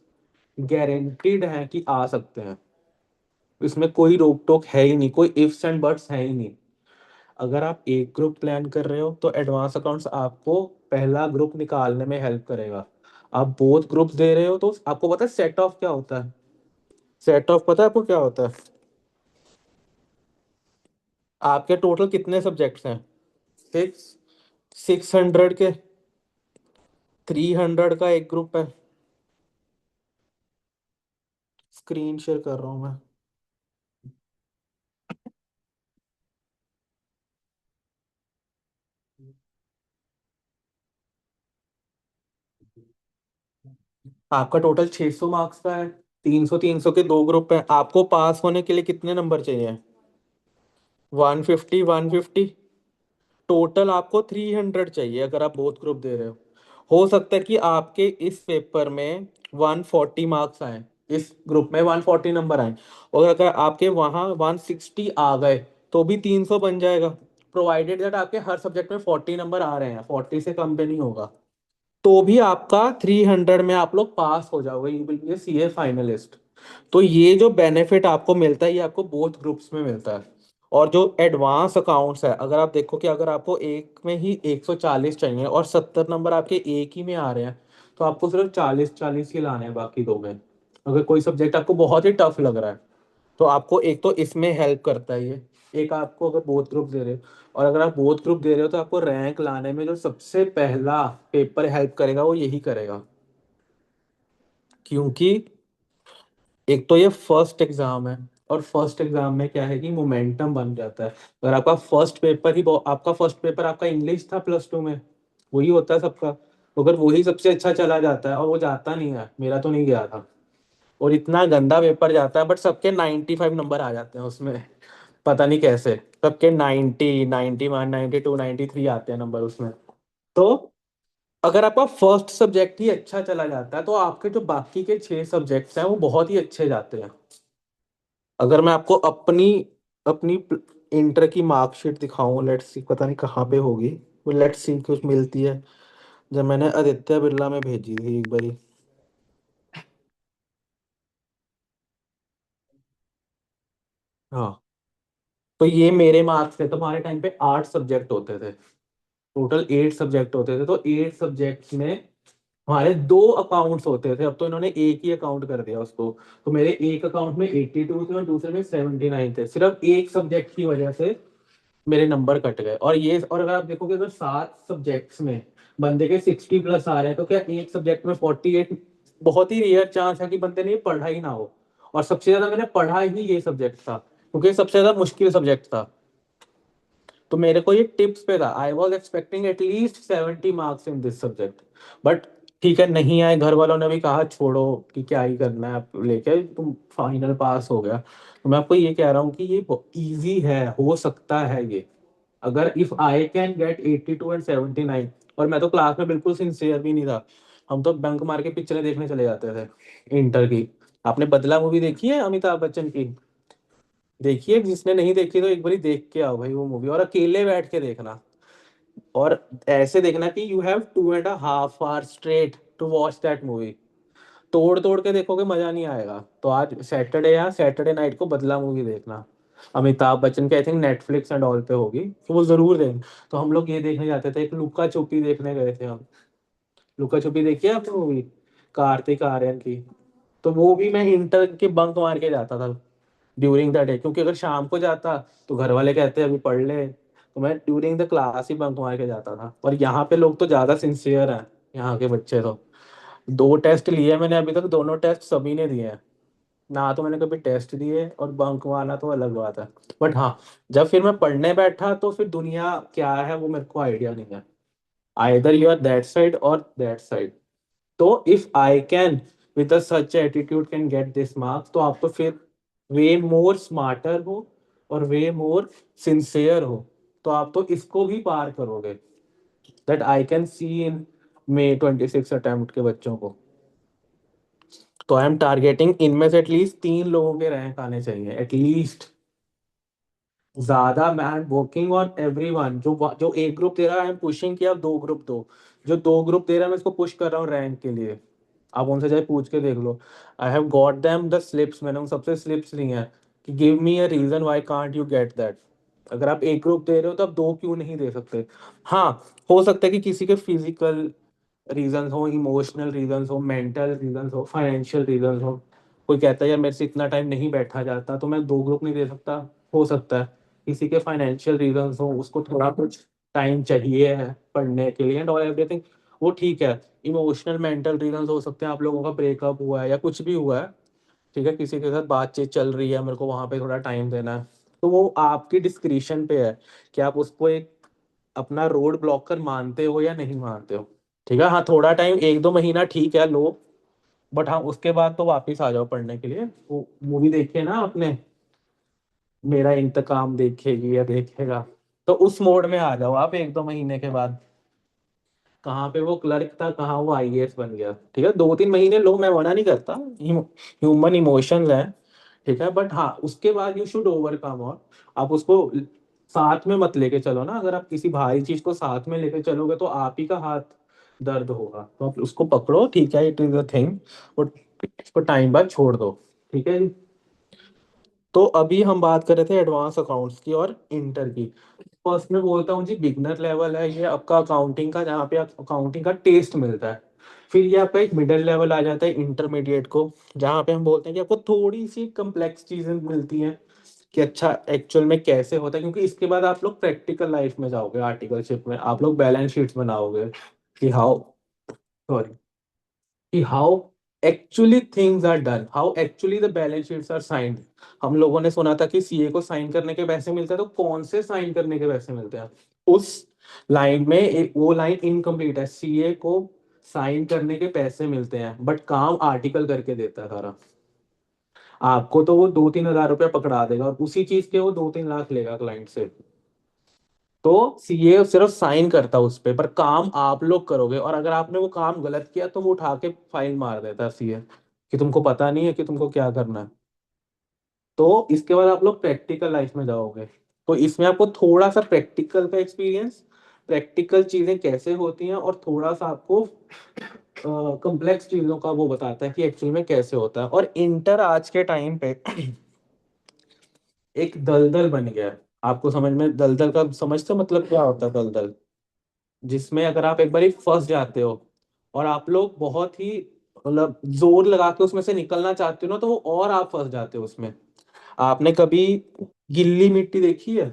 गारंटीड है कि आ सकते हैं। इसमें कोई रोक टोक है ही नहीं, कोई इफ्स एंड बट्स है ही नहीं। अगर आप एक ग्रुप प्लान कर रहे हो तो एडवांस अकाउंट्स आपको पहला ग्रुप निकालने में हेल्प करेगा। आप बोथ ग्रुप्स दे रहे हो तो आपको पता है सेट ऑफ क्या होता है? सेट ऑफ पता है आपको क्या होता है? आपके टोटल कितने सब्जेक्ट्स हैं? 6। 600 के 300 का एक ग्रुप है। स्क्रीन शेयर कर रहा हूँ मैं। आपका टोटल 600 मार्क्स का है। 300 300 के दो ग्रुप हैं। आपको पास होने के लिए कितने नंबर चाहिए? 150 150। टोटल आपको 300 चाहिए अगर आप बोथ ग्रुप दे रहे हो सकता है कि आपके इस पेपर में 140 मार्क्स आए, इस ग्रुप में 140 नंबर आए, और अगर आपके वहाँ 160 आ गए तो भी 300 बन जाएगा, प्रोवाइडेड दैट आपके हर सब्जेक्ट में 40 नंबर आ रहे हैं, 40 से कम पे नहीं होगा। तो भी आपका 300 में आप लोग पास हो जाओगे, you will be A CA finalist. तो ये जो बेनिफिट आपको मिलता है ये आपको बोथ ग्रुप्स में मिलता है। और जो एडवांस अकाउंट्स है, अगर आप देखो कि अगर आपको एक में ही 140 चाहिए और 70 नंबर आपके एक ही में आ रहे हैं, तो आपको सिर्फ 40 40 ही लाने हैं बाकी दो में। अगर कोई सब्जेक्ट आपको बहुत ही टफ लग रहा है, तो आपको एक तो इसमें हेल्प करता है ये। एक आपको अगर बोथ ग्रुप दे रहे हो, और अगर आप बोथ ग्रुप दे रहे हो तो आपको रैंक लाने में जो सबसे पहला पेपर हेल्प करेगा वो यही करेगा। क्योंकि एक तो ये फर्स्ट एग्जाम है, और फर्स्ट एग्जाम में क्या है कि मोमेंटम बन जाता है। अगर आपका फर्स्ट पेपर ही आपका फर्स्ट पेपर आपका इंग्लिश था +2 में, वही होता है सबका। तो अगर वही सबसे अच्छा चला जाता है, और वो जाता नहीं है, मेरा तो नहीं गया था, और इतना गंदा पेपर जाता है, बट सबके 95 नंबर आ जाते हैं उसमें। पता नहीं कैसे सबके 90 91 92 93 आते हैं नंबर उसमें। तो अगर आपका फर्स्ट सब्जेक्ट ही अच्छा चला जाता है तो आपके जो बाकी के 6 सब्जेक्ट्स हैं वो बहुत ही अच्छे जाते हैं। अगर मैं आपको अपनी अपनी इंटर की मार्कशीट दिखाऊं, लेट्स सी, पता नहीं कहाँ पे होगी वो, लेट्स सी कुछ मिलती है, जब मैंने आदित्य बिरला में भेजी थी एक बारी। हाँ, तो ये मेरे मार्क्स थे। तुम्हारे टाइम पे 8 सब्जेक्ट होते थे, टोटल 8 सब्जेक्ट होते थे, तो 8 सब्जेक्ट्स में हमारे 2 अकाउंट्स होते थे। अब तो इन्होंने एक ही अकाउंट कर दिया उसको। तो मेरे एक अकाउंट में 82 थे और दूसरे में 79 थे, सिर्फ एक सब्जेक्ट की वजह से मेरे नंबर कट गए। और ये, और अगर आप देखोगे अगर 7 सब्जेक्ट्स में बंदे के 60+ आ रहे हैं, तो क्या एक सब्जेक्ट में 48, बहुत ही रेयर चांस है कि बंदे ने ये पढ़ा ही ना हो। और सबसे ज्यादा मैंने पढ़ा ही ये सब्जेक्ट था, क्योंकि ये सबसे ज्यादा मुश्किल सब्जेक्ट था। तो मेरे को ये टिप्स पे था, I was expecting at least 70 marks in this subject. But ठीक है, नहीं आए। घर वालों ने भी कहा छोड़ो कि क्या ही करना है, आप लेके तुम फाइनल पास हो गया। तो मैं आपको ये कह रहा हूँ कि ये इजी है, हो सकता है ये। अगर if I can get 82 and 79, और मैं तो क्लास में बिल्कुल सिंसियर भी नहीं था, हम तो बंक मार के पिक्चरें देखने चले जाते थे इंटर की। आपने बदला मूवी देखी है अमिताभ बच्चन की? देखिए, जिसने नहीं देखी तो एक बारी देख के आओ भाई वो मूवी, और अकेले बैठ के देखना। और ऐसे देखना कि you have 2.5 hour straight to watch that movie. तोड़ तोड़ के देखोगे मजा नहीं आएगा। तो आज सैटरडे या सैटरडे नाइट को बदला मूवी देखना, अमिताभ बच्चन की, I think Netflix and all पे होगी, तो वो जरूर देखें। तो हम लोग ये देखने जाते थे, एक लुक्का छुपी देखने गए थे हम। लुक्का छुपी देखी है आपने मूवी, कार्तिक आर्यन की? तो वो भी मैं इंटर के बंक मार के जाता था ड्यूरिंग द डे, क्योंकि अगर शाम को जाता तो घर वाले कहते अभी पढ़ ले, तो मैं during the class he bunk मार के जाता था। और यहाँ पे लोग तो ज्यादा सिंसियर हैं, यहाँ के बच्चे तो। 2 टेस्ट लिए मैंने अभी तक, दोनों टेस्ट सभी ने दिए हैं। ना तो मैंने कभी टेस्ट दिए, और बंक मारना तो अलग बात है। बट हाँ, जब फिर मैं पढ़ने बैठा तो फिर दुनिया क्या है वो मेरे को आइडिया नहीं है। Either you are that side और दैट साइड। तो if I can with such attitude can get this marks, तो आप तो फिर वे मोर स्मार्टर हो और वे मोर सिंसियर हो, तो आप तो इसको भी पार करोगे। That I can see in may 26 attempt के बच्चों को। तो आई एम टारगेटिंग इनमें से एटलीस्ट 3 लोगों के रैंक आने चाहिए एटलीस्ट। ज्यादा मैं वर्किंग ऑन एवरीवन। जो जो एक ग्रुप दे रहा है आई एम पुशिंग कि आप 2 ग्रुप दो। जो 2 ग्रुप दे रहा है मैं इसको पुश कर रहा हूँ रैंक के लिए। आप उनसे जाए पूछ के देख लो। I have got them the slips, मैंने उन सबसे स्लिप्स ली हैं कि give me a reason why can't you get that. अगर आप एक ग्रुप दे रहे हो तो आप 2 क्यों नहीं दे सकते? हाँ, हो सकता है कि किसी के फिजिकल रीजंस हो, इमोशनल रीजंस हो, मेंटल रीजंस हो, फाइनेंशियल रीजंस हो। कोई कहता है यार मेरे से इतना टाइम नहीं बैठा जाता, तो मैं 2 ग्रुप नहीं दे सकता। हो सकता है किसी के फाइनेंशियल रीजंस हो, उसको थोड़ा कुछ टाइम चाहिए है पढ़ने के लिए एंड ऑल एवरीथिंग, वो ठीक है। इमोशनल मेंटल रीजंस हो सकते हैं, आप लोगों का ब्रेकअप हुआ है या कुछ भी हुआ है, ठीक है, किसी के साथ बातचीत चल रही है, मेरे को वहां पे थोड़ा टाइम देना है। तो वो आपकी डिस्क्रिशन पे है कि आप उसको एक अपना रोड ब्लॉकर मानते हो या नहीं मानते हो। ठीक है, हाँ थोड़ा टाइम 1-2 महीना ठीक है लो, बट हाँ उसके बाद तो वापिस आ जाओ पढ़ने के लिए। वो मूवी देखिए ना आपने, मेरा इंतकाम देखेगी या देखेगा, तो उस मोड में आ जाओ आप 1-2 महीने के बाद। कहाँ पे वो क्लर्क था, कहाँ वो आईएएस बन गया। ठीक है, 2-3 महीने लो, मैं मना नहीं करता, ह्यूमन इमोशंस है। ठीक है, बट हाँ उसके बाद यू शुड ओवरकम। और आप उसको साथ में मत लेके चलो ना। अगर आप किसी भारी चीज को साथ में लेके चलोगे तो आप ही का हाथ दर्द होगा। तो आप उसको पकड़ो, ठीक है, it is a thing, but उसको टाइम बाद छोड़ दो। ठीक है जी। तो अभी हम बात कर रहे थे एडवांस अकाउंट्स की और इंटर की। फर्स्ट में बोलता हूँ जी, बिगनर लेवल है ये आपका अकाउंटिंग का, जहाँ पे अकाउंटिंग का टेस्ट मिलता है। फिर ये आपका एक मिडिल लेवल आ जाता है इंटरमीडिएट को, जहाँ पे हम बोलते हैं कि आपको थोड़ी सी कम्प्लेक्स चीजें मिलती हैं कि अच्छा एक्चुअल में कैसे होता है। क्योंकि इसके बाद आप लोग प्रैक्टिकल लाइफ में जाओगे, आर्टिकलशिप में आप लोग बैलेंस शीट्स बनाओगे कि हाउ, सॉरी, कि how actually things are done, how actually the balance sheets are signed. हम लोगों ने सुना था कि सीए को साइन करने के पैसे मिलते हैं, तो कौन से साइन करने के पैसे मिलते हैं? उस लाइन में एक वो लाइन इनकम्प्लीट है, सीए को साइन करने के पैसे मिलते हैं बट काम आर्टिकल करके देता है सारा। आपको तो वो 2-3 हजार रुपया पकड़ा देगा और उसी चीज के वो 2-3 लाख लेगा क्लाइंट से। तो सीए सिर्फ साइन करता है उस पे, पर काम आप लोग करोगे, और अगर आपने वो काम गलत किया तो वो उठा के फाइन मार देता है सीए, कि तुमको पता नहीं है कि तुमको क्या करना है। तो इसके बाद आप लोग प्रैक्टिकल लाइफ में जाओगे, तो इसमें आपको थोड़ा सा प्रैक्टिकल का एक्सपीरियंस, प्रैक्टिकल चीजें कैसे होती हैं, और थोड़ा सा आपको कॉम्प्लेक्स चीजों का वो बताता है कि एक्चुअल में कैसे होता है। और इंटर आज के टाइम पे एक दलदल बन गया है। आपको समझ में दलदल का समझते हो मतलब क्या होता है दलदल? जिसमें अगर आप एक बार फंस जाते हो और आप लोग बहुत ही मतलब जोर लगा के उसमें से निकलना चाहते हो ना, तो वो और आप फंस जाते हो उसमें। आपने कभी गिल्ली मिट्टी देखी है?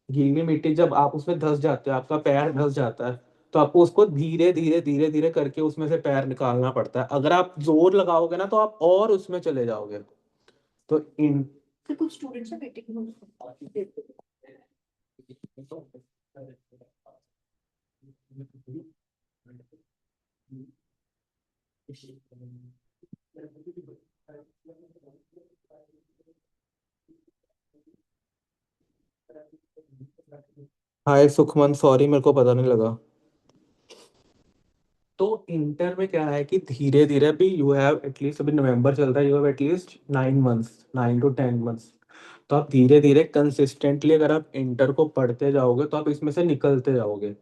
गीली मिट्टी जब आप उसमें धंस जाते हो, आपका पैर धंस जाता है, तो आपको उसको धीरे धीरे धीरे धीरे करके उसमें से पैर निकालना पड़ता है। अगर आप जोर लगाओगे ना तो आप और उसमें चले जाओगे। तो इन तो कुछ स्टूडेंट्स हैं बेटे हाय सुखमन, सॉरी मेरे को पता नहीं लगा। तो इंटर में क्या है कि धीरे धीरे, अभी यू हैव एटलीस्ट, अभी नवंबर चल रहा है, you have at least 9 months, 9 to 10 months. तो आप धीरे धीरे कंसिस्टेंटली अगर आप इंटर को पढ़ते जाओगे तो आप इसमें से निकलते जाओगे।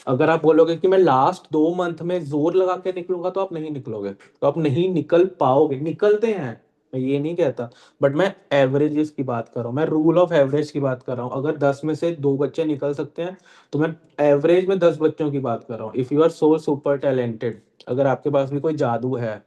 अगर आप बोलोगे कि मैं लास्ट 2 मंथ में जोर लगा के निकलूंगा, तो आप नहीं निकलोगे, तो आप नहीं निकल पाओगे। निकलते हैं, मैं ये नहीं कहता, बट मैं एवरेजेस की बात कर रहा हूँ, मैं रूल ऑफ एवरेज की बात कर रहा हूँ। अगर 10 में से 2 बच्चे निकल सकते हैं, तो मैं एवरेज में 10 बच्चों की बात कर रहा हूँ। If you are so super talented, अगर आपके पास भी कोई जादू है,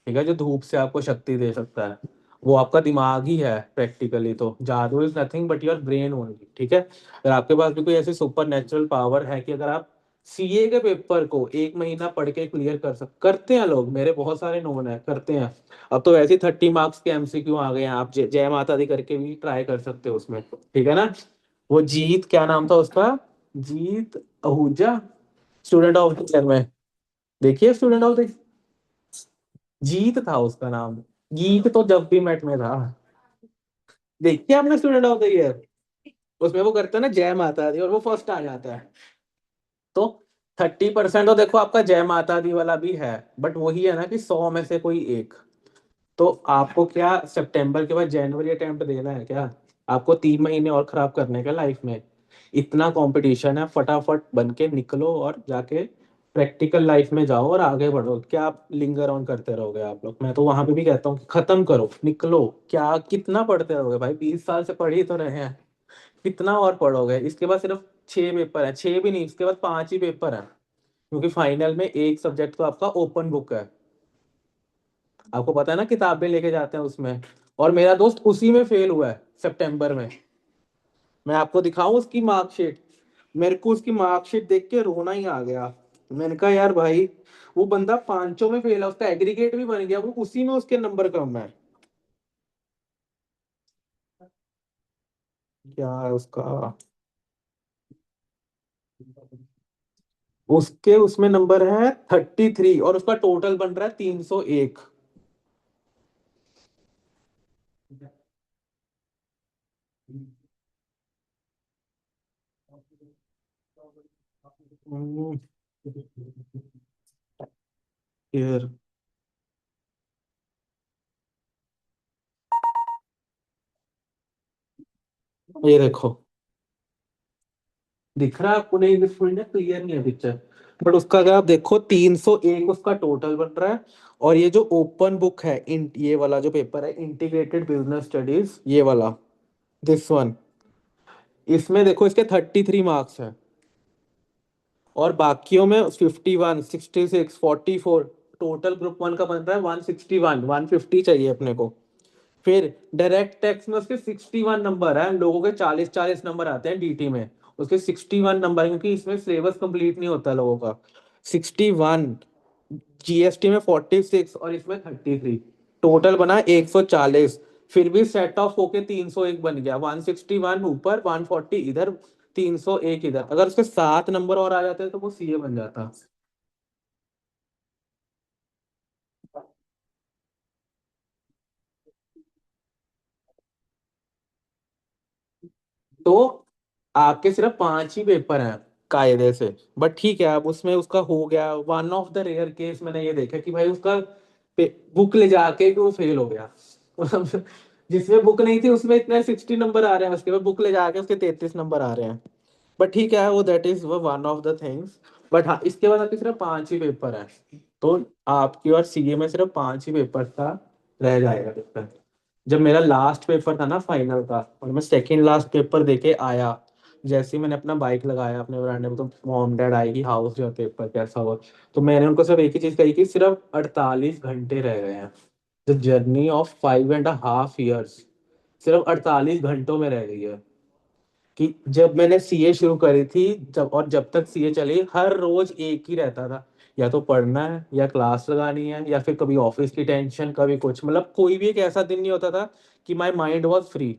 ठीक है, जो धूप से आपको शक्ति दे सकता है, वो आपका दिमाग ही है प्रैक्टिकली, तो जादू is nothing but your brain only, ठीक है। अगर आपके पास भी कोई ऐसी सुपर नेचुरल पावर है कि अगर आप सीए के पेपर को 1 महीना पढ़ के क्लियर करते हैं लोग, मेरे बहुत सारे नोन है करते हैं। अब तो वैसे ही 30 मार्क्स के एमसीक्यू आ गए हैं, आप जय माता दी करके भी ट्राई कर सकते हो उसमें, ठीक है ना। वो जीत, क्या नाम था उसका, Jeet Ahuja, student of the year में, देखिए स्टूडेंट ऑफ द, जीत था उसका नाम। गीत तो जब भी मेट में था। देखिए आपने स्टूडेंट ऑफ द ईयर, उसमें वो करता है ना जय माता दी, और वो फर्स्ट आ जाता है। तो 30% तो देखो आपका जय माता दी वाला भी है, बट वही है ना कि 100 में से कोई एक। तो आपको क्या सितंबर के बाद जनवरी अटेम्प्ट देना है क्या? आपको 3 महीने और खराब करने का लाइफ में? इतना कंपटीशन है, फटाफट बन के निकलो और जाके प्रैक्टिकल लाइफ में जाओ और आगे बढ़ो। क्या आप लिंगर ऑन करते रहोगे आप लोग? मैं तो वहां पे भी कहता हूँ कि खत्म करो, निकलो। क्या कितना पढ़ते रहोगे भाई, 20 साल से पढ़ ही तो रहे हैं, कितना और पढ़ोगे? इसके बाद सिर्फ 6 पेपर है, 6 भी नहीं, इसके बाद 5 ही पेपर है, क्योंकि फाइनल में एक सब्जेक्ट तो आपका ओपन बुक है। आपको पता है ना, किताबें लेके जाते हैं उसमें। और मेरा दोस्त उसी में फेल हुआ है सितंबर में। मैं आपको दिखाऊं उसकी मार्कशीट? मेरे को उसकी मार्कशीट देख के रोना ही आ गया। मैंने कहा यार भाई, वो बंदा पांचों में फेल है, उसका एग्रीगेट भी बन गया, वो उसी में उसके नंबर कम है। क्या है उसका, उसके उसमें नंबर है 33, और उसका टोटल बन रहा है 301। हम्म, फिर ये देखो, दिख रहा है आपको? नहीं, थोड़ी ना क्लियर नहीं है पिक्चर, बट उसका अगर आप देखो 301 उसका टोटल बन रहा है। और ये जो ओपन बुक है, ये वाला जो पेपर है, इंटीग्रेटेड बिजनेस स्टडीज, ये वाला, दिस वन, इसमें देखो इसके 33 मार्क्स हैं, और बाकियों में 51, 66, 44। टोटल ग्रुप वन का बन रहा है 161, 150 चाहिए अपने को। फिर डायरेक्ट टैक्स में उसके 61 नंबर है, लोगों के 40-40 नंबर आते हैं डीटी में, उसके 61 नंबर है, क्योंकि इसमें सिलेबस कंप्लीट नहीं होता लोगों का। 61, जीएसटी में 46 और इसमें 33, टोटल बना 140। फिर भी सेट ऑफ होके 301 बन गया, 161 ऊपर, 140 इधर, 301 इधर। अगर उसके 7 नंबर और आ जाते तो वो सीए बन जाता। तो आपके सिर्फ 5 ही पेपर हैं कायदे से। बट ठीक है, अब उसमें उसका हो गया, one of the rare case मैंने ये देखा कि भाई उसका बुक ले जाके भी वो फेल हो गया। मतलब जिसमें बुक नहीं थी उसमें इतने 60 नंबर आ रहे हैं, उसके बाद बुक ले जाके उसके 33 नंबर आ रहे हैं। बट ठीक है, वो that is one of the things. But हाँ, इसके बाद आपके सिर्फ 5 ही पेपर है। तो आपकी और सीए में सिर्फ 5 ही पेपर का रह जाएगा पेपर। जब मेरा लास्ट पेपर था ना फाइनल का, और मैं सेकंड लास्ट पेपर देके आया, जैसे ही मैंने अपना बाइक लगाया अपने बरांडे में, तो मॉम डैड आएगी, हाउस जो पेपर कैसा हुआ। तो मैंने उनको सिर्फ एक ही चीज कही कि सिर्फ 48 घंटे रह गए हैं। द जर्नी ऑफ 5.5 years सिर्फ 48 घंटों में रह गई है। कि जब मैंने सीए शुरू करी थी, जब तक सीए चली, हर रोज एक ही रहता था, या तो पढ़ना है या क्लास लगानी है या फिर कभी ऑफिस की टेंशन, कभी कुछ, मतलब कोई भी एक ऐसा दिन नहीं होता था कि my mind was free.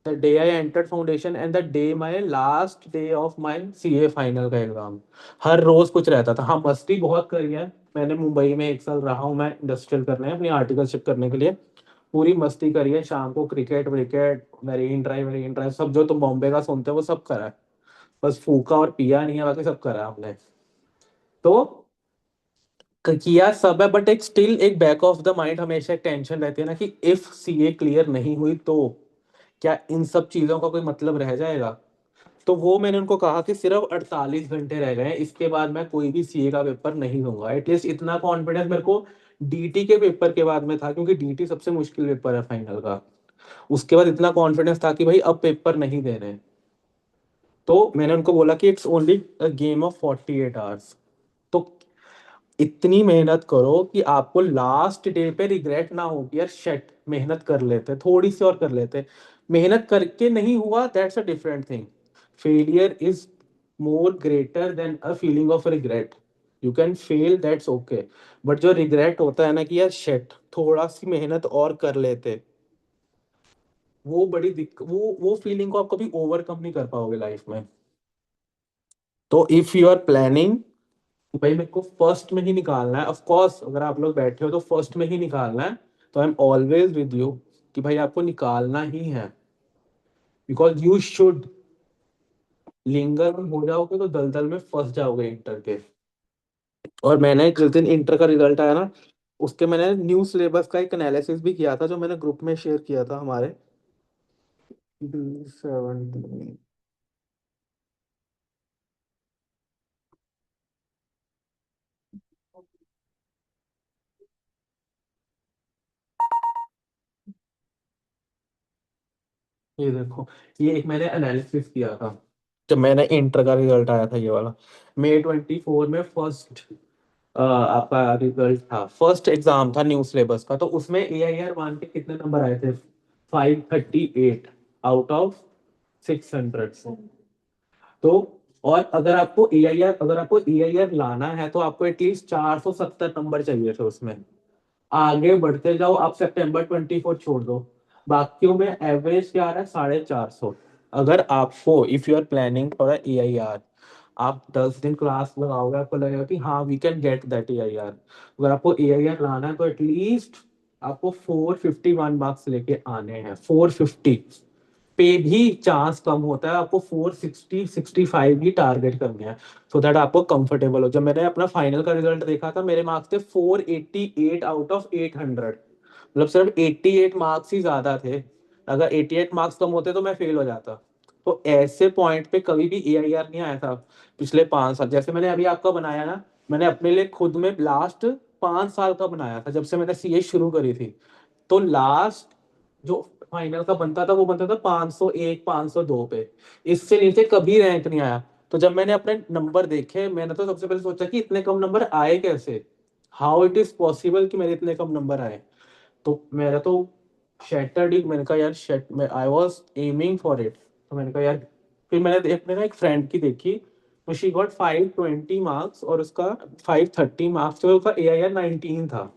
The day I entered foundation and the day my last day of my CA final का एग्जाम, हर रोज कुछ रहता था। हाँ, मस्ती बहुत करी है मैंने, मुंबई में 1 साल रहा हूँ मैं इंडस्ट्रियल करने, अपनी आर्टिकलशिप करने के लिए। पूरी मस्ती करी है, शाम को क्रिकेट विकेट, मरीन ड्राइव सब जो तुम बॉम्बे का सुनते हो वो सब करा है। बस फूका और पिया नहीं है, बाकी सब करा है हमने। तो किया सब है, बट एक स्टिल एक बैक ऑफ द माइंड हमेशा एक टेंशन रहती है ना कि इफ सीए क्लियर नहीं हुई तो क्या इन सब चीजों का कोई मतलब रह जाएगा। तो वो मैंने उनको कहा कि सिर्फ 48 घंटे रह गए हैं, इसके बाद मैं कोई भी सीए का पेपर नहीं दूंगा। एटलीस्ट इतना कॉन्फिडेंस मेरे को डीटी के पेपर के बाद में था, क्योंकि डीटी सबसे मुश्किल पेपर है फाइनल का। उसके बाद इतना कॉन्फिडेंस था कि भाई अब पेपर नहीं देने। तो मैंने उनको बोला कि it's only a game of 48 hours. तो इतनी मेहनत करो कि आपको लास्ट डे पे रिग्रेट ना हो कि यार शेट मेहनत कर लेते, थोड़ी सी और कर लेते। मेहनत करके नहीं हुआ, that's a different thing. Failure is more greater than a feeling of regret. You can fail, that's okay. But जो रिग्रेट होता है ना कि यार शेट थोड़ा सी मेहनत और कर लेते, वो बड़ी दिक्कत, वो फीलिंग को आप कभी ओवरकम नहीं कर पाओगे लाइफ में। तो इफ यू आर प्लानिंग भाई मेरे को फर्स्ट में ही निकालना है, ऑफ कोर्स अगर आप लोग बैठे हो तो फर्स्ट में ही निकालना है, तो I am always with you कि भाई आपको निकालना ही है। बिकॉज यू शुड, लिंगर में हो जाओगे तो दलदल में फंस जाओगे इंटर के। और मैंने जिस दिन इंटर का रिजल्ट आया ना, उसके मैंने न्यू सिलेबस का एक एनालिसिस भी किया था, जो मैंने ग्रुप में शेयर किया था हमारे। 17 ये देखो, ये एक मैंने एनालिसिस किया था जब मैंने इंटर का रिजल्ट आया था, ये वाला May 24 में फर्स्ट आपका रिजल्ट था, फर्स्ट एग्जाम था न्यू सिलेबस का। तो उसमें AIR 1 के कितने नंबर आए थे? 538 आउट ऑफ 600। तो और अगर आपको ए आई आर लाना है तो आपको एटलीस्ट 470 नंबर चाहिए थे उसमें। आगे बढ़ते जाओ, आप September 24 छोड़ दो, बाकियों में एवरेज क्या आ रहा है? 450। अगर आपको if you are planning for AIR, आप 10 दिन क्लास लगाओगे, आपको लगेगा कि हाँ we can get that AIR। अगर आपको AIR लाना है तो एटलीस्ट आपको 451 मार्क्स लेके आने हैं। 450 पे भी चांस कम होता है, आपको 460-65 ही टारगेट करने हैं, सो दैट आपको कंफर्टेबल हो। जब मैंने अपना फाइनल का रिजल्ट देखा था, मेरे मार्क्स थे 488 आउट ऑफ 800। मतलब सिर्फ 88 मार्क्स ही ज्यादा थे। अगर 88 मार्क्स कम होते तो मैं फेल हो जाता। तो ऐसे पॉइंट पे कभी भी AIR नहीं आया था पिछले 5 साल। जैसे मैंने अभी आपका बनाया ना, मैंने अपने लिए खुद में लास्ट 5 साल का बनाया था, जब से मैंने सीए शुरू करी थी। तो लास्ट जो फाइनल का बनता था वो बनता था 501 502 पे, इससे नीचे कभी रैंक नहीं आया। तो जब मैंने अपने नंबर देखे, मैंने तो सबसे पहले सोचा कि इतने कम नंबर आए कैसे, हाउ इट इज पॉसिबल कि मेरे इतने कम नंबर आए। तो मेरा तो शैटरड ही, मैंने कहा यार शेट, मैं I was aiming for it. तो मैंने कहा यार, फिर मैंने ना एक फ्रेंड की देखी, तो शी गॉट 520 मार्क्स, और उसका 530 मार्क्स, तो उसका AIR 19 था।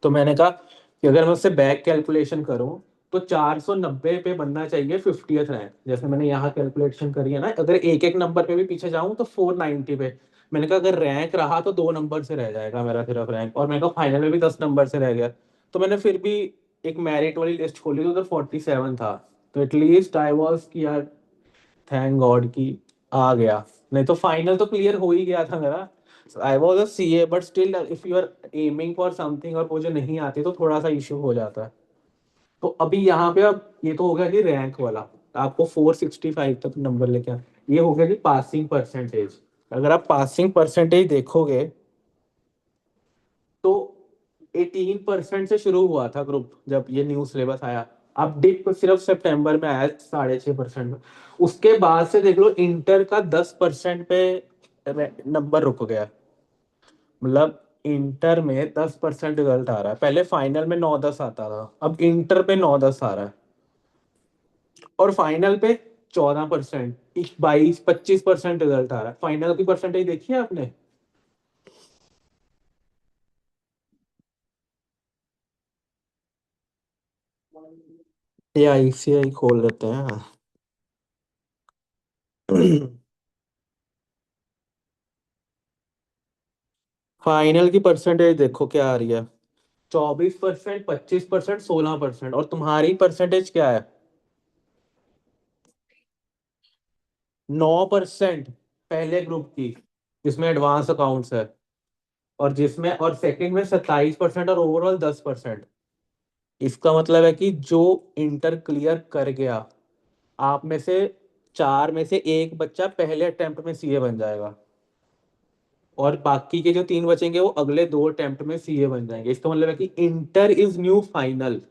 तो मैंने कहा कि अगर मैं उससे बैक कैलकुलेशन करूं तो 490 पे बनना चाहिए 50th रैंक। जैसे मैंने यहाँ कैलकुलेशन करी है ना, अगर एक एक नंबर पे भी पीछे जाऊं तो 490 पे। मैंने कहा अगर रैंक रहा तो 2 नंबर से रह जाएगा मेरा सिर्फ रैंक, और मैंने कहा फाइनल में भी 10 नंबर से रह गया। तो मैंने फिर भी एक मेरिट वाली लिस्ट खोली तो उधर 47 था। तो एटलीस्ट आई वॉज कि यार थैंक गॉड कि आ गया, नहीं तो फाइनल तो क्लियर हो ही गया था मेरा। I was a CA, but still if you are aiming for something और मुझे नहीं आती तो थोड़ा सा इश्यू हो जाता है। तो अभी यहाँ पे अब ये तो हो गया कि रैंक वाला, आपको 465 तक नंबर लेके ये हो गया कि पासिंग परसेंटेज। अगर आप पासिंग परसेंटेज देखोगे तो 18% से शुरू हुआ था ग्रुप जब ये न्यू सिलेबस आया। अब डिप सिर्फ सितंबर में आया 6.5% में। उसके बाद से देख लो इंटर का 10% पे नंबर रुक गया। मतलब इंटर में 10% रिजल्ट आ रहा है, पहले फाइनल में 9-10 आता था, अब इंटर पे 9-10 आ रहा है। और फाइनल पे 14%, 22-25% रिजल्ट आ रहा है। फाइनल की परसेंटेज देखी है आपने? ये आईसीआई खोल लेते हैं। फाइनल की परसेंटेज देखो क्या आ रही है। 24%, 25%, 16%। और तुम्हारी परसेंटेज क्या है? 9% पहले ग्रुप की, जिसमें एडवांस अकाउंट्स है। और जिसमें और सेकंड में 27% और ओवरऑल 10%। इसका मतलब है कि जो इंटर क्लियर कर गया, आप में से चार में से एक बच्चा पहले अटेम्प्ट में सीए बन जाएगा, और बाकी के जो तीन बचेंगे वो अगले दो अटेम्प्ट में सीए बन जाएंगे। इसका मतलब है कि इंटर इज न्यू फाइनल।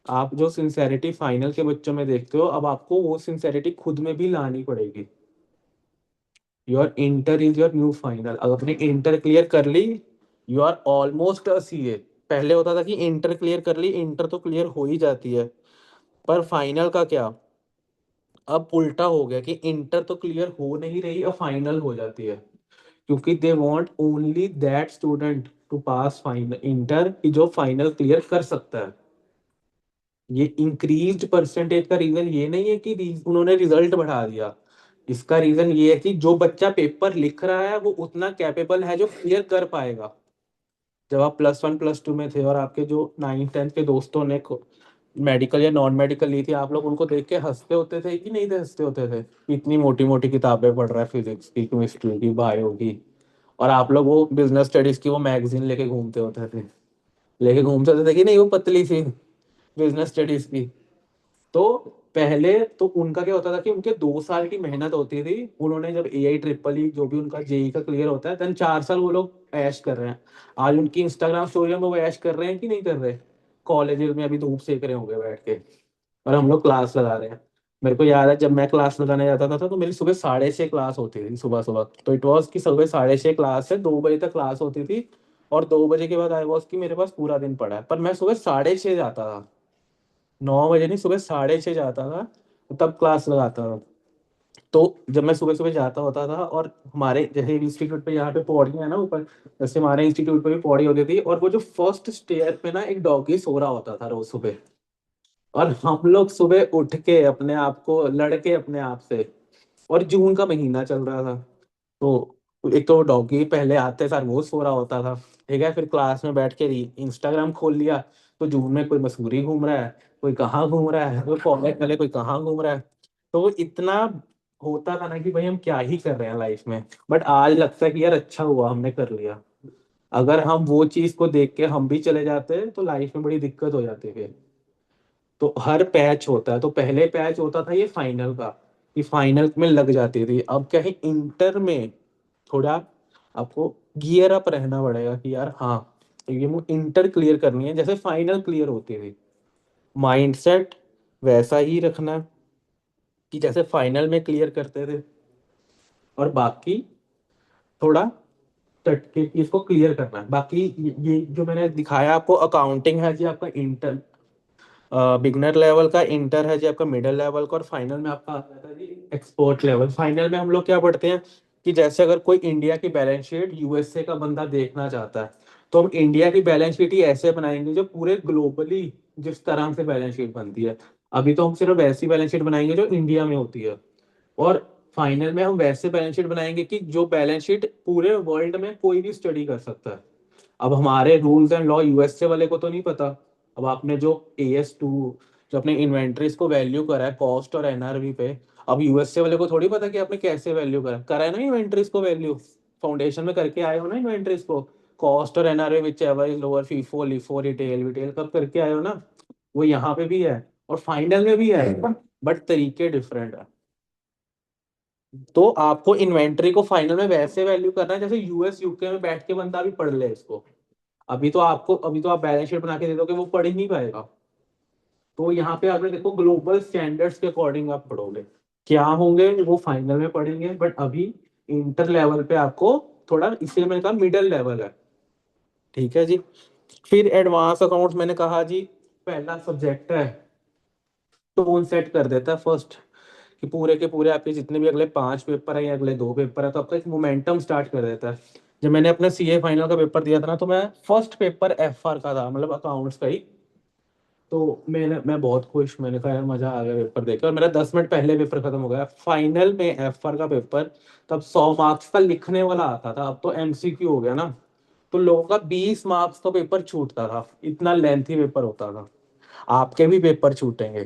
आप जो सिंसेरिटी फाइनल के बच्चों में देखते हो, अब आपको वो सिंसेरिटी खुद में भी लानी पड़ेगी। Your inter is your new final. अगर आपने इंटर क्लियर कर ली, you are almost a CA. पहले होता था कि इंटर क्लियर कर ली, इंटर तो क्लियर हो ही जाती है, पर फाइनल का क्या? अब उल्टा हो गया कि इंटर तो क्लियर हो नहीं रही, अब फाइनल हो जाती है। क्योंकि they want only that student to pass final inter, की जो फाइनल क्लियर कर सकता है। ये इंक्रीज्ड परसेंटेज का रीजन ये नहीं है कि उन्होंने रिजल्ट बढ़ा दिया। इसका रीजन ये है कि जो बच्चा पेपर लिख रहा है वो उतना कैपेबल है जो क्लियर कर पाएगा। जब आप +1 +2 में थे और आपके जो 9th 10th के दोस्तों ने मेडिकल या नॉन मेडिकल ली थी, आप लोग उनको देख के हंसते होते थे कि नहीं हंसते होते थे कि इतनी मोटी मोटी किताबें पढ़ रहा है, फिजिक्स की, केमिस्ट्री की, बायो की। और आप लोग वो बिजनेस स्टडीज की वो मैगजीन लेके घूमते होते थे, लेके घूमते होते थे कि नहीं, वो पतली सी बिजनेस स्टडीज की। तो पहले तो उनका क्या होता था कि उनके 2 साल की मेहनत होती थी। उन्होंने जब AI, जो भी उनका जेई का क्लियर होता है, देन 4 साल वो लोग ऐश कर रहे हैं। आज उनकी इंस्टाग्राम स्टोरी में वो ऐश कर रहे हैं कि नहीं कर रहे? कॉलेजेस में अभी धूप सेक रहे होंगे बैठ के, और हम लोग क्लास लगा रहे हैं। मेरे को याद है जब मैं क्लास लगाने जाता था तो मेरी सुबह 6:30 क्लास होती थी, सुबह सुबह। तो इट वॉज कि सुबह 6:30 क्लास है, 2 बजे तक क्लास होती थी। और 2 बजे के बाद आई वॉज कि मेरे पास पूरा दिन पड़ा है, पर मैं सुबह 6:30 जाता था। 9 बजे नहीं, सुबह 6:30 जाता था, तब क्लास लगाता था। तो जब मैं सुबह सुबह जाता होता था, और हमारे जैसे इंस्टीट्यूट पे यहाँ पे पौड़ियाँ है ना ऊपर, जैसे हमारे इंस्टीट्यूट पे भी पौड़ी होती थी, और वो जो फर्स्ट स्टेयर पे ना एक डॉगी सो रहा होता था रोज सुबह। और हम लोग सुबह उठ के अपने आप को लड़के अपने आप से, और जून का महीना चल रहा था। तो एक तो डॉगी पहले आते सर वो सो रहा होता था, ठीक है। फिर क्लास में बैठ के इंस्टाग्राम खोल लिया, तो जून में कोई मसूरी घूम रहा है, कोई कहाँ घूम रहा है, कोई कॉलेज वाले कोई कहाँ घूम रहा है। तो इतना होता था ना कि भाई हम क्या ही कर रहे हैं लाइफ में। बट आज लगता है कि यार अच्छा हुआ हमने कर लिया। अगर हम वो चीज को देख के हम भी चले जाते तो लाइफ में बड़ी दिक्कत हो जाती है। तो हर पैच होता है, तो पहले पैच होता था ये फाइनल का, कि फाइनल में लग जाती थी। अब क्या है, इंटर में थोड़ा आपको गियर अप रहना पड़ेगा कि यार हाँ, ये मुझे इंटर क्लियर करनी है जैसे फाइनल क्लियर होती थी। माइंडसेट वैसा ही रखना कि जैसे फाइनल में क्लियर करते थे। और बाकी थोड़ा टटके इसको क्लियर करना है। बाकी ये जो मैंने दिखाया आपको, अकाउंटिंग है जी आपका इंटर, बिगनर लेवल का, इंटर है जी आपका मिडिल लेवल का, और फाइनल में आपका आता है जी एक्सपर्ट लेवल। फाइनल में हम लोग क्या पढ़ते हैं कि जैसे अगर कोई इंडिया की बैलेंस शीट यूएसए का बंदा देखना चाहता है, तो हम इंडिया की बैलेंस शीट ही ऐसे बनाएंगे जो पूरे ग्लोबली जिस तरह से बैलेंस शीट बनती है। अभी तो हम सिर्फ वैसी बैलेंस शीट बनाएंगे जो इंडिया में होती है। और फाइनल में हम वैसे बैलेंस शीट बनाएंगे कि जो बैलेंस शीट पूरे वर्ल्ड में कोई भी स्टडी कर सकता है। अब हमारे रूल्स एंड लॉ यूएसए वाले को तो नहीं पता। अब आपने जो AS2, जो अपने इन्वेंट्रीज को वैल्यू करा है कॉस्ट और NRV पे, अब यूएसए वाले को थोड़ी पता कि आपने कैसे वैल्यू करा करा है ना इन्वेंटरीज को वैल्यू, फाउंडेशन में करके आए हो ना इन्वेंटरीज को, कॉस्ट और NRA whichever is lower, FIFO LIFO retail विटेल कब करके आए हो ना, वो यहाँ पे भी है और फाइनल में भी है, बट तरीके डिफरेंट है। तो आपको इन्वेंट्री को फाइनल में वैसे वैल्यू करना है जैसे यूएस यूके में बैठ के बंदा भी पढ़ ले इसको। अभी तो आप बैलेंस शीट बना के दे दोगे वो पढ़ ही नहीं पाएगा। तो यहाँ पे आपने देखो ग्लोबल स्टैंडर्ड्स के अकॉर्डिंग आप पढ़ोगे, क्या होंगे वो फाइनल में पढ़ेंगे, बट अभी इंटर लेवल पे आपको थोड़ा, इसलिए मैंने कहा मिडिल लेवल है। ठीक है जी। फिर एडवांस अकाउंट्स मैंने कहा जी, पहला सब्जेक्ट है, टोन सेट कर देता है फर्स्ट, कि पूरे के पूरे आपके जितने भी अगले 5 पेपर है या अगले 2 पेपर है तो आपका एक मोमेंटम स्टार्ट कर देता है। जब मैंने अपना सीए फाइनल का पेपर दिया था ना, तो मैं फर्स्ट पेपर एफआर का था, मतलब अकाउंट्स का ही। तो मैं बहुत खुश, मैंने कहा यार मजा आ गया पेपर देकर, और मेरा 10 मिनट पहले पेपर खत्म हो गया। फाइनल में एफआर का पेपर, तब 100 मार्क्स का लिखने वाला आता था, अब तो एमसीक्यू हो गया ना। तो लोगों का 20 मार्क्स का पेपर छूटता था, इतना लेंथी पेपर होता था। आपके भी पेपर छूटेंगे,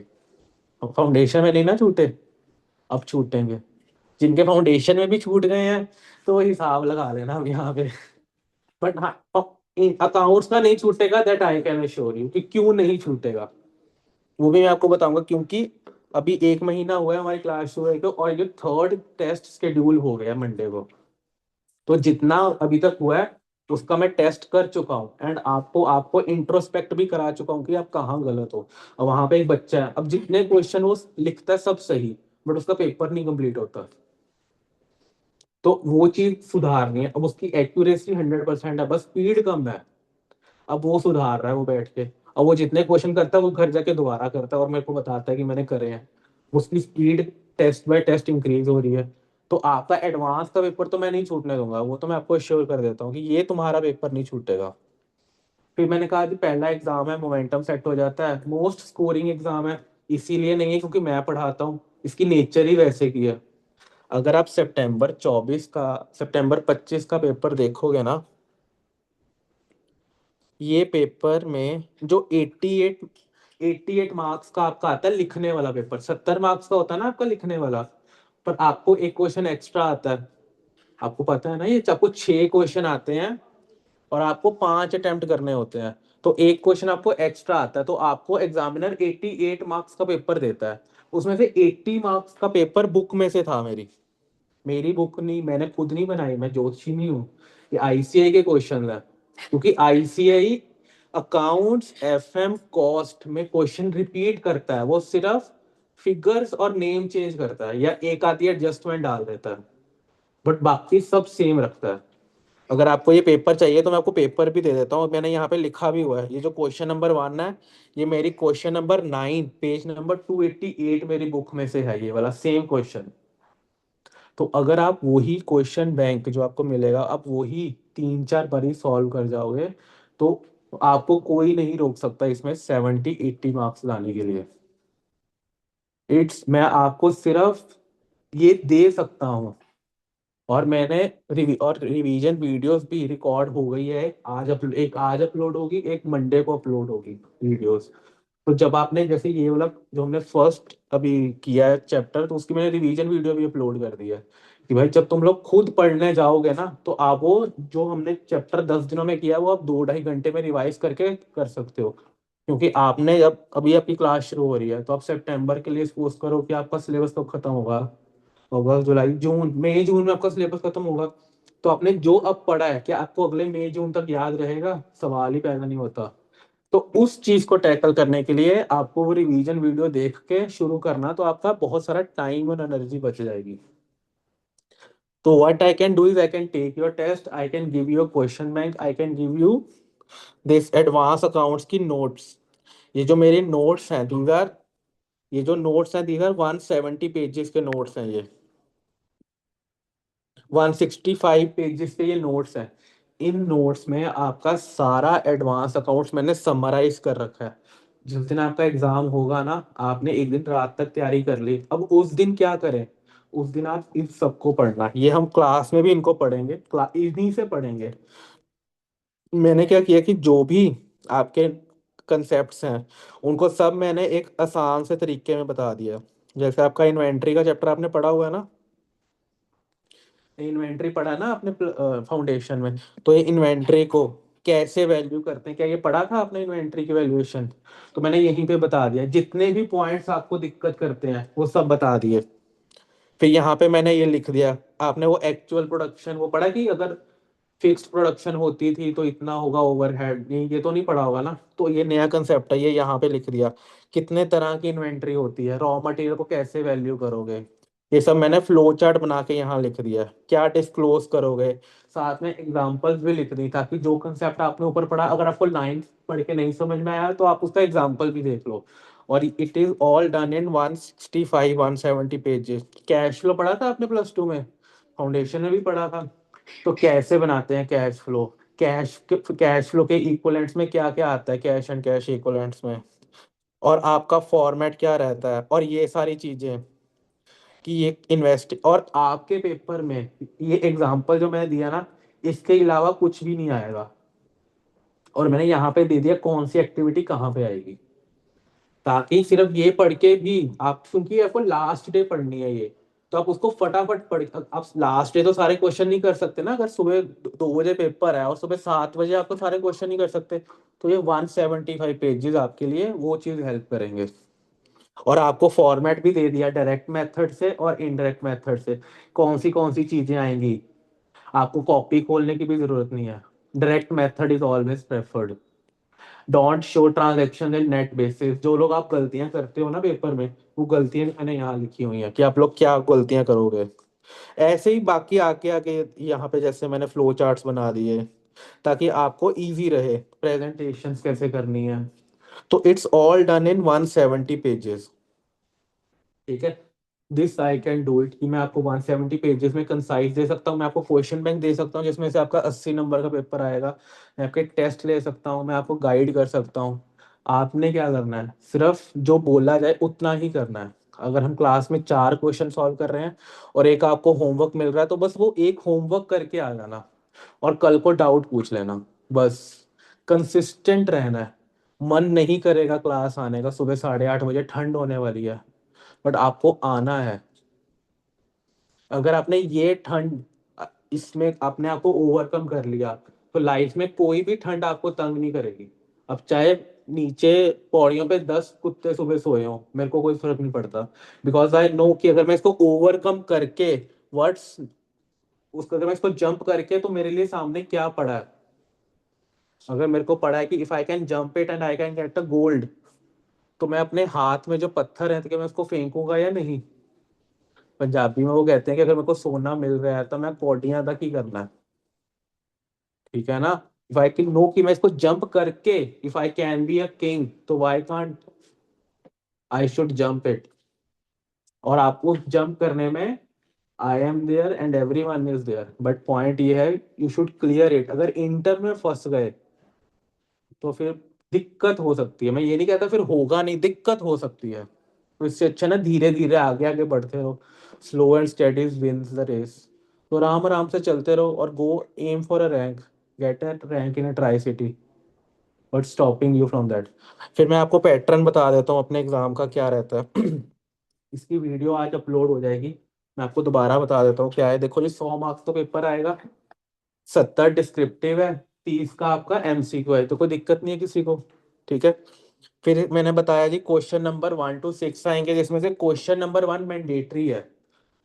फाउंडेशन में नहीं ना छूटे, अब छूटेंगे। जिनके फाउंडेशन में भी छूट गए हैं तो हिसाब लगा लेना अब यहाँ पे। बट हाँ, अकाउंट्स का नहीं छूटेगा, that I can assure you कि क्यों नहीं छूटेगा, वो भी मैं आपको बताऊंगा। क्योंकि अभी 1 महीना हुआ है हमारी क्लास शुरू हुए को, और ये थर्ड टेस्ट शेड्यूल हो गया मंडे को। तो जितना अभी तक हुआ है उसका मैं टेस्ट कर चुका हूँ, एंड आपको आपको इंट्रोस्पेक्ट भी करा चुका हूँ कि आप कहाँ गलत हो। अब वहां पे एक बच्चा है, अब जितने क्वेश्चन वो लिखता है सब सही, बट उसका पेपर नहीं कंप्लीट होता। तो वो चीज सुधारनी है, अब उसकी एक्यूरेसी 100% है, बस स्पीड कम है। अब वो सुधार रहा है वो बैठ के, अब वो जितने क्वेश्चन करता है वो घर जाके दोबारा करता है और मेरे को बताता है कि मैंने करे हैं। उसकी speed test by test increase हो रही है। तो आपका एडवांस का पेपर तो मैं नहीं छूटने दूंगा, वो तो मैं आपको श्योर कर देता हूँ कि ये तुम्हारा पेपर नहीं छूटेगा। फिर मैंने कहा कि पहला एग्जाम है, मोमेंटम सेट हो जाता है, मोस्ट स्कोरिंग एग्जाम है। इसीलिए नहीं है क्योंकि मैं पढ़ाता हूँ, इसकी नेचर ही वैसे की है। अगर आप सितंबर 25 का पेपर देखोगे ना, ये पेपर में जो 88 मार्क्स का आपका आता है लिखने वाला पेपर, 70 मार्क्स का होता है ना आपका लिखने वाला, पर आपको एक क्वेश्चन एक्स्ट्रा आता है। आपको पता है ना, ये आपको 6 क्वेश्चन आते हैं और आपको 5 अटेम्प्ट करने होते हैं। तो एक क्वेश्चन आपको एक्स्ट्रा आता है, तो आपको एग्जामिनर 88 मार्क्स का पेपर देता है। उसमें से 80 मार्क्स का पेपर बुक में से था मेरी। मेरी बुक नहीं, मैंने खुद नहीं बनाई, मैं ज्योतिषी नहीं हूँ। ये आईसीआई के क्वेश्चन है, क्योंकि आईसीआई अकाउंट्स एफएम कॉस्ट में क्वेश्चन रिपीट करता है, वो सिर्फ फिगर्स और नेम चेंज करता है या एक आधी एडजस्टमेंट डाल देता है, बट बाकी सब सेम रखता है। अगर आपको ये पेपर चाहिए तो मैं आपको पेपर भी दे देता हूँ, मैंने यहाँ पे लिखा भी हुआ है। ये जो क्वेश्चन नंबर 1 है, ये मेरी क्वेश्चन नंबर 9 पेज नंबर 288 मेरी बुक में से है, ये वाला सेम क्वेश्चन। तो अगर आप वही क्वेश्चन बैंक जो आपको मिलेगा आप वही 3-4 बार ही सॉल्व कर जाओगे, तो आपको कोई नहीं रोक सकता इसमें 70-80 मार्क्स लाने के लिए। मैं आपको सिर्फ ये दे सकता हूँ। और मैंने रिवीजन वीडियोस भी रिकॉर्ड हो गई है, एक आज अपलोड होगी, एक मंडे को अपलोड होगी वीडियोस। तो जब आपने जैसे ये वाला जो हमने फर्स्ट अभी किया है चैप्टर, तो उसकी मैंने रिवीजन वीडियो भी अपलोड कर दी है, कि भाई जब तुम लोग खुद पढ़ने जाओगे ना तो आप वो जो हमने चैप्टर 10 दिनों में किया वो आप 2-2.5 घंटे में रिवाइज करके कर सकते हो। क्योंकि आपने जब अभी आपकी क्लास शुरू हो रही है तो आप सितंबर के लिए सपोज करो कि आपका सिलेबस कब खत्म होगा, अगस्त जुलाई जून मई जून में आपका सिलेबस खत्म होगा। तो आपने जो अब पढ़ा है क्या आपको अगले मई जून तक याद रहेगा, सवाल ही पैदा नहीं होता। तो उस चीज को टैकल करने के लिए आपको वो रिवीजन वीडियो देख के शुरू करना, तो आपका बहुत सारा टाइम और एनर्जी बच जाएगी। तो what I can do is I can take your test, I can give you question bank, I can give you this advance accounts की नोट्स। ये जो मेरे नोट्स हैं दीज आर, ये जो नोट्स हैं दीज आर 170 पेजेस के notes हैं ये, 165 पेजेस के ये नोट्स हैं। इन नोट्स में आपका सारा एडवांस अकाउंट्स मैंने समराइज कर रखा है। जिस दिन आपका एग्जाम होगा ना, आपने एक दिन रात तक तैयारी कर ली, अब उस दिन क्या करें, उस दिन आप इस सबको पढ़ना, ये हम क्लास में भी इनको पढ़ेंगे, इन्हीं से पढ़ेंगे। मैंने क्या किया कि जो भी आपके कंसेप्ट्स हैं उनको सब मैंने एक आसान से तरीके में बता दिया। जैसे आपका इन्वेंट्री का चैप्टर आपने पढ़ा हुआ है ना, इन्वेंट्री पढ़ा है ना आपने फाउंडेशन में, तो ये इन्वेंट्री को कैसे वैल्यू करते हैं, क्या ये पढ़ा था आपने इन्वेंट्री की वैल्यूएशन? तो मैंने यहीं पे बता दिया, जितने भी पॉइंट्स आपको दिक्कत करते हैं वो सब बता दिए। फिर यहाँ पे मैंने ये लिख दिया, आपने वो एक्चुअल प्रोडक्शन वो पढ़ा कि अगर फिक्स्ड प्रोडक्शन होती थी तो इतना होगा ओवरहेड, नहीं ये तो नहीं पढ़ा होगा ना, तो ये नया कंसेप्ट है, ये यहाँ पे लिख दिया। कितने तरह की इन्वेंट्री होती है, रॉ मटेरियल को कैसे वैल्यू करोगे, ये सब मैंने फ्लो चार्ट बना के यहाँ लिख दिया। क्या डिस्क्लोज करोगे, साथ में एग्जांपल्स भी लिख दी, ताकि जो कंसेप्ट आपने ऊपर पढ़ा अगर आपको लाइन पढ़ के नहीं समझ में आया तो आप उसका एग्जांपल भी देख लो। और it is all done in 165 170 pages. Cash flow पढ़ा था आपने प्लस 2 में, फाउंडेशन में भी पढ़ा था। तो कैसे बनाते हैं कैश फ्लो, कैश फ्लो के इक्विवेलेंट्स में क्या क्या आता है, कैश एंड कैश इक्विवेलेंट्स में, और आपका फॉर्मेट क्या रहता है, और ये सारी चीजें कि ये इन्वेस्ट, और आपके पेपर में ये एग्जांपल जो मैंने दिया ना, इसके अलावा कुछ भी नहीं आएगा। और मैंने यहाँ पे दे दिया कौन सी एक्टिविटी कहाँ पे आएगी, ताकि सिर्फ ये पढ़ के भी आप, क्योंकि आपको लास्ट डे पढ़नी है ये, तो आप उसको फटाफट पढ़, आप लास्ट डे तो सारे क्वेश्चन नहीं कर सकते ना, अगर सुबह 2 बजे पेपर है और सुबह 7 बजे आपको सारे क्वेश्चन नहीं कर सकते, तो ये 175 पेजेस आपके लिए वो चीज हेल्प करेंगे। और आपको फॉर्मेट भी दे दिया डायरेक्ट मेथड से और इनडायरेक्ट मेथड से, कौन सी चीजें आएंगी, आपको कॉपी खोलने की भी जरूरत नहीं है। Direct method is always preferred. Don't show transaction in net basis, जो लोग आप गलतियां करते हो ना पेपर में, वो गलतियां मैंने यहाँ लिखी हुई हैं कि आप लोग क्या गलतियां करोगे। ऐसे ही बाकी आके आके यहाँ पे जैसे मैंने फ्लो चार्ट्स बना दिए, ताकि आपको इजी रहे प्रेजेंटेशंस कैसे करनी है। तो it's all done in 170 pages. ठीक है, this I can do it, कि मैं आपको 170 पेजेस में कंसाइज दे सकता हूँ, मैं आपको क्वेश्चन बैंक दे सकता हूँ जिसमें से आपका 80 नंबर का पेपर आएगा, मैं आपके टेस्ट ले सकता हूँ, मैं आपको गाइड कर सकता हूँ। आपने क्या करना है, सिर्फ जो बोला जाए उतना ही करना है। अगर हम क्लास में 4 क्वेश्चन सॉल्व कर रहे हैं और एक आपको होमवर्क मिल रहा है, तो बस वो एक होमवर्क करके आ जाना, और कल को डाउट पूछ लेना, बस। कंसिस्टेंट रहना है। मन नहीं करेगा क्लास आने का, सुबह 8:30 बजे ठंड होने वाली है, बट आपको आना है। अगर आपने ये ठंड इसमें अपने आप को ओवरकम कर लिया, तो लाइफ में कोई भी ठंड आपको तंग नहीं करेगी। अब चाहे नीचे पौड़ियों पे 10 कुत्ते सुबह सोए हों, मेरे को कोई फर्क नहीं पड़ता, बिकॉज आई नो कि अगर मैं इसको ओवरकम करके, वर्ड्स, उसको अगर मैं इसको जंप करके, तो मेरे लिए सामने क्या पड़ा है। अगर मेरे को पड़ा है कि if I can jump it and I can get a gold, तो मैं अपने हाथ में जो पत्थर है तो मैं उसको फेंकूंगा या नहीं। पंजाबी में वो कहते हैं कि अगर मेरे को सोना मिल रहा है तो मैं पौड़ियां तक ही करना है। ठीक है ना, इफ आई कैन नो कि मैं इसको जंप करके, if I can be a king, तो why can't I should jump it. और आपको जंप करने में, I am there and everyone is there, but point ये है, यू शुड क्लियर इट। अगर इंटर में फंस गए तो फिर दिक्कत हो सकती है, मैं ये नहीं कहता फिर होगा नहीं, दिक्कत हो सकती है। तो इससे अच्छा ना धीरे धीरे आगे आगे बढ़ते रहो, slow and steady wins the race. तो आराम आराम से चलते रहो और go aim for a rank, get a rank in a tri city, but stopping you from that. फिर मैं आपको पैटर्न बता देता हूँ अपने एग्जाम का क्या रहता है। इसकी वीडियो आज अपलोड हो जाएगी, मैं आपको दोबारा बता देता हूँ क्या है। देखो जी, 100 मार्क्स तो पेपर आएगा, 70 डिस्क्रिप्टिव है, 30 का आपका एमसीक्यू है, तो कोई दिक्कत नहीं है किसी को। ठीक है, फिर मैंने बताया जी क्वेश्चन नंबर 1 to 6 आएंगे, जिसमें से क्वेश्चन नंबर 1 मैंडेटरी है।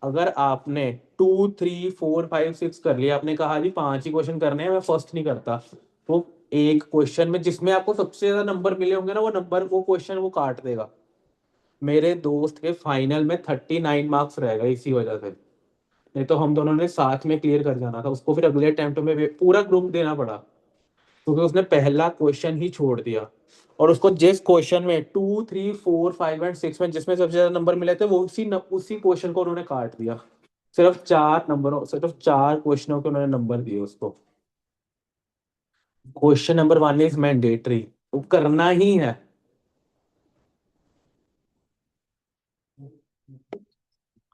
अगर आपने 2 3 4 5 6 कर लिया, आपने कहा जी 5 ही क्वेश्चन करने हैं, मैं फर्स्ट नहीं करता, तो एक क्वेश्चन में जिसमें आपको सबसे ज्यादा नंबर मिले होंगे ना, वो नंबर वो क्वेश्चन वो काट देगा। मेरे दोस्त के फाइनल में 39 मार्क्स रहेगा इसी वजह से, नहीं तो हम दोनों ने साथ में क्लियर कर जाना था, उसको फिर अगले अटेम्प्ट में पूरा ग्रुप देना पड़ा, क्योंकि उसने पहला क्वेश्चन ही छोड़ दिया। और उसको जिस क्वेश्चन में 2 3 4 5 एंड 6 में जिसमें सबसे ज्यादा नंबर मिले थे, वो उसी क्वेश्चन को उन्होंने काट दिया। सिर्फ 4 क्वेश्चनों के उन्होंने नंबर दिए उसको। क्वेश्चन नंबर 1 इज मैंडेटरी, वो करना ही है।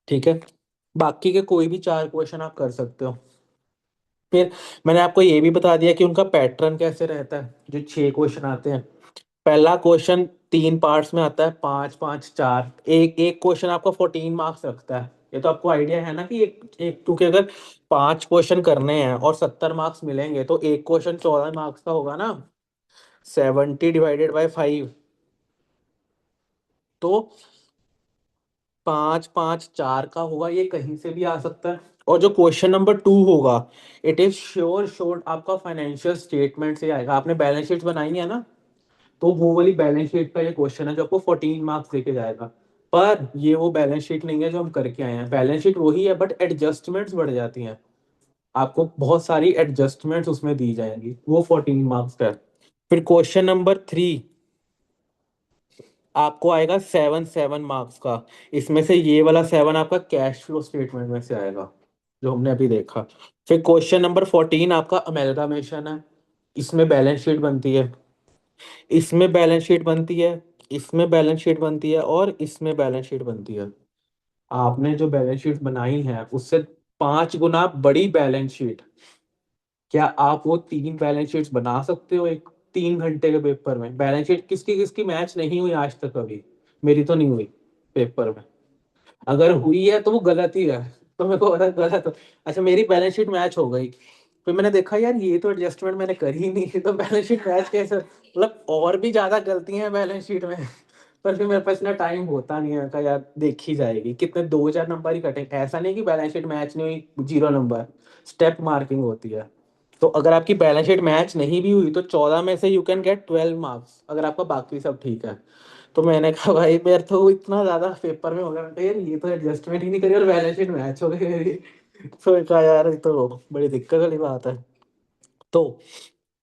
ठीक है, बाकी के कोई भी 4 क्वेश्चन आप कर सकते हो। फिर मैंने आपको ये भी बता दिया कि उनका पैटर्न कैसे रहता है, जो 6 क्वेश्चन आते हैं। पहला क्वेश्चन 3 पार्ट्स में आता है, 5 5 4, एक एक क्वेश्चन आपका 14 मार्क्स रखता है। ये तो आपको आइडिया है ना कि एक एक, क्योंकि अगर 5 क्वेश्चन करने हैं और 70 मार्क्स मिलेंगे तो एक क्वेश्चन 14 मार्क्स का होगा ना। 70 डिवाइडेड बाय 5, तो 5 5 4 का होगा, ये कहीं से भी आ सकता है। और जो क्वेश्चन नंबर 2 होगा, इट इज श्योर श्योर आपका फाइनेंशियल स्टेटमेंट से आएगा। आपने बैलेंस शीट बनाई है ना, तो वो वाली बैलेंस शीट का ये क्वेश्चन है जो आपको 14 मार्क्स देके जाएगा। पर ये वो बैलेंस शीट नहीं है जो हम करके आए हैं, बैलेंस शीट वही है बट एडजस्टमेंट्स बढ़ जाती हैं। आपको बहुत सारी एडजस्टमेंट्स उसमें दी जाएंगी, वो 14 मार्क्स का है। फिर क्वेश्चन नंबर 3 आपको आएगा 7 7 मार्क्स का। इसमें से ये वाला 7 आपका कैश फ्लो स्टेटमेंट में से आएगा, जो हमने अभी देखा। फिर क्वेश्चन नंबर 14 आपका अमेलगामेशन है। इसमें बैलेंस शीट बनती है, इसमें बैलेंस शीट बनती है, इसमें बैलेंस शीट बनती है और इसमें बैलेंस शीट बनती है। आपने जो बैलेंस शीट बनाई है उससे 5 गुना बड़ी बैलेंस शीट, क्या आप वो 3 बैलेंस शीट्स बना सकते हो एक 3 घंटे के पेपर में? बैलेंस शीट किसकी किसकी मैच नहीं हुई आज तक कभी? मेरी तो नहीं हुई पेपर में। अगर हुई है तो वो गलत ही है, तो मेरे को लगा गलत हो। अच्छा, मेरी बैलेंस शीट मैच हो गई, फिर मैंने देखा यार ये तो एडजस्टमेंट मैंने करी ही नहीं, तो बैलेंस शीट मैच कैसे? मतलब और भी ज्यादा गलतियां हैं बैलेंस शीट में। पर फिर मेरे पास इतना टाइम होता नहीं है, कहा यार देखी जाएगी, कितने 2 4 नंबर ही कटे, ऐसा नहीं कि बैलेंस शीट मैच नहीं हुई 0 नंबर, स्टेप मार्किंग होती है। तो अगर आपकी बैलेंस शीट मैच नहीं भी हुई तो 14 में से यू कैन गेट 12 मार्क्स, अगर आपका बाकी सब ठीक है। तो मैंने कहा भाई मेरे तो इतना ज्यादा पेपर में हो गया, मैंने कहा यार ये तो एडजस्टमेंट ही नहीं करी और बैलेंस शीट मैच हो गई मेरी। तो कहा यार ये तो बड़ी दिक्कत वाली बात है। तो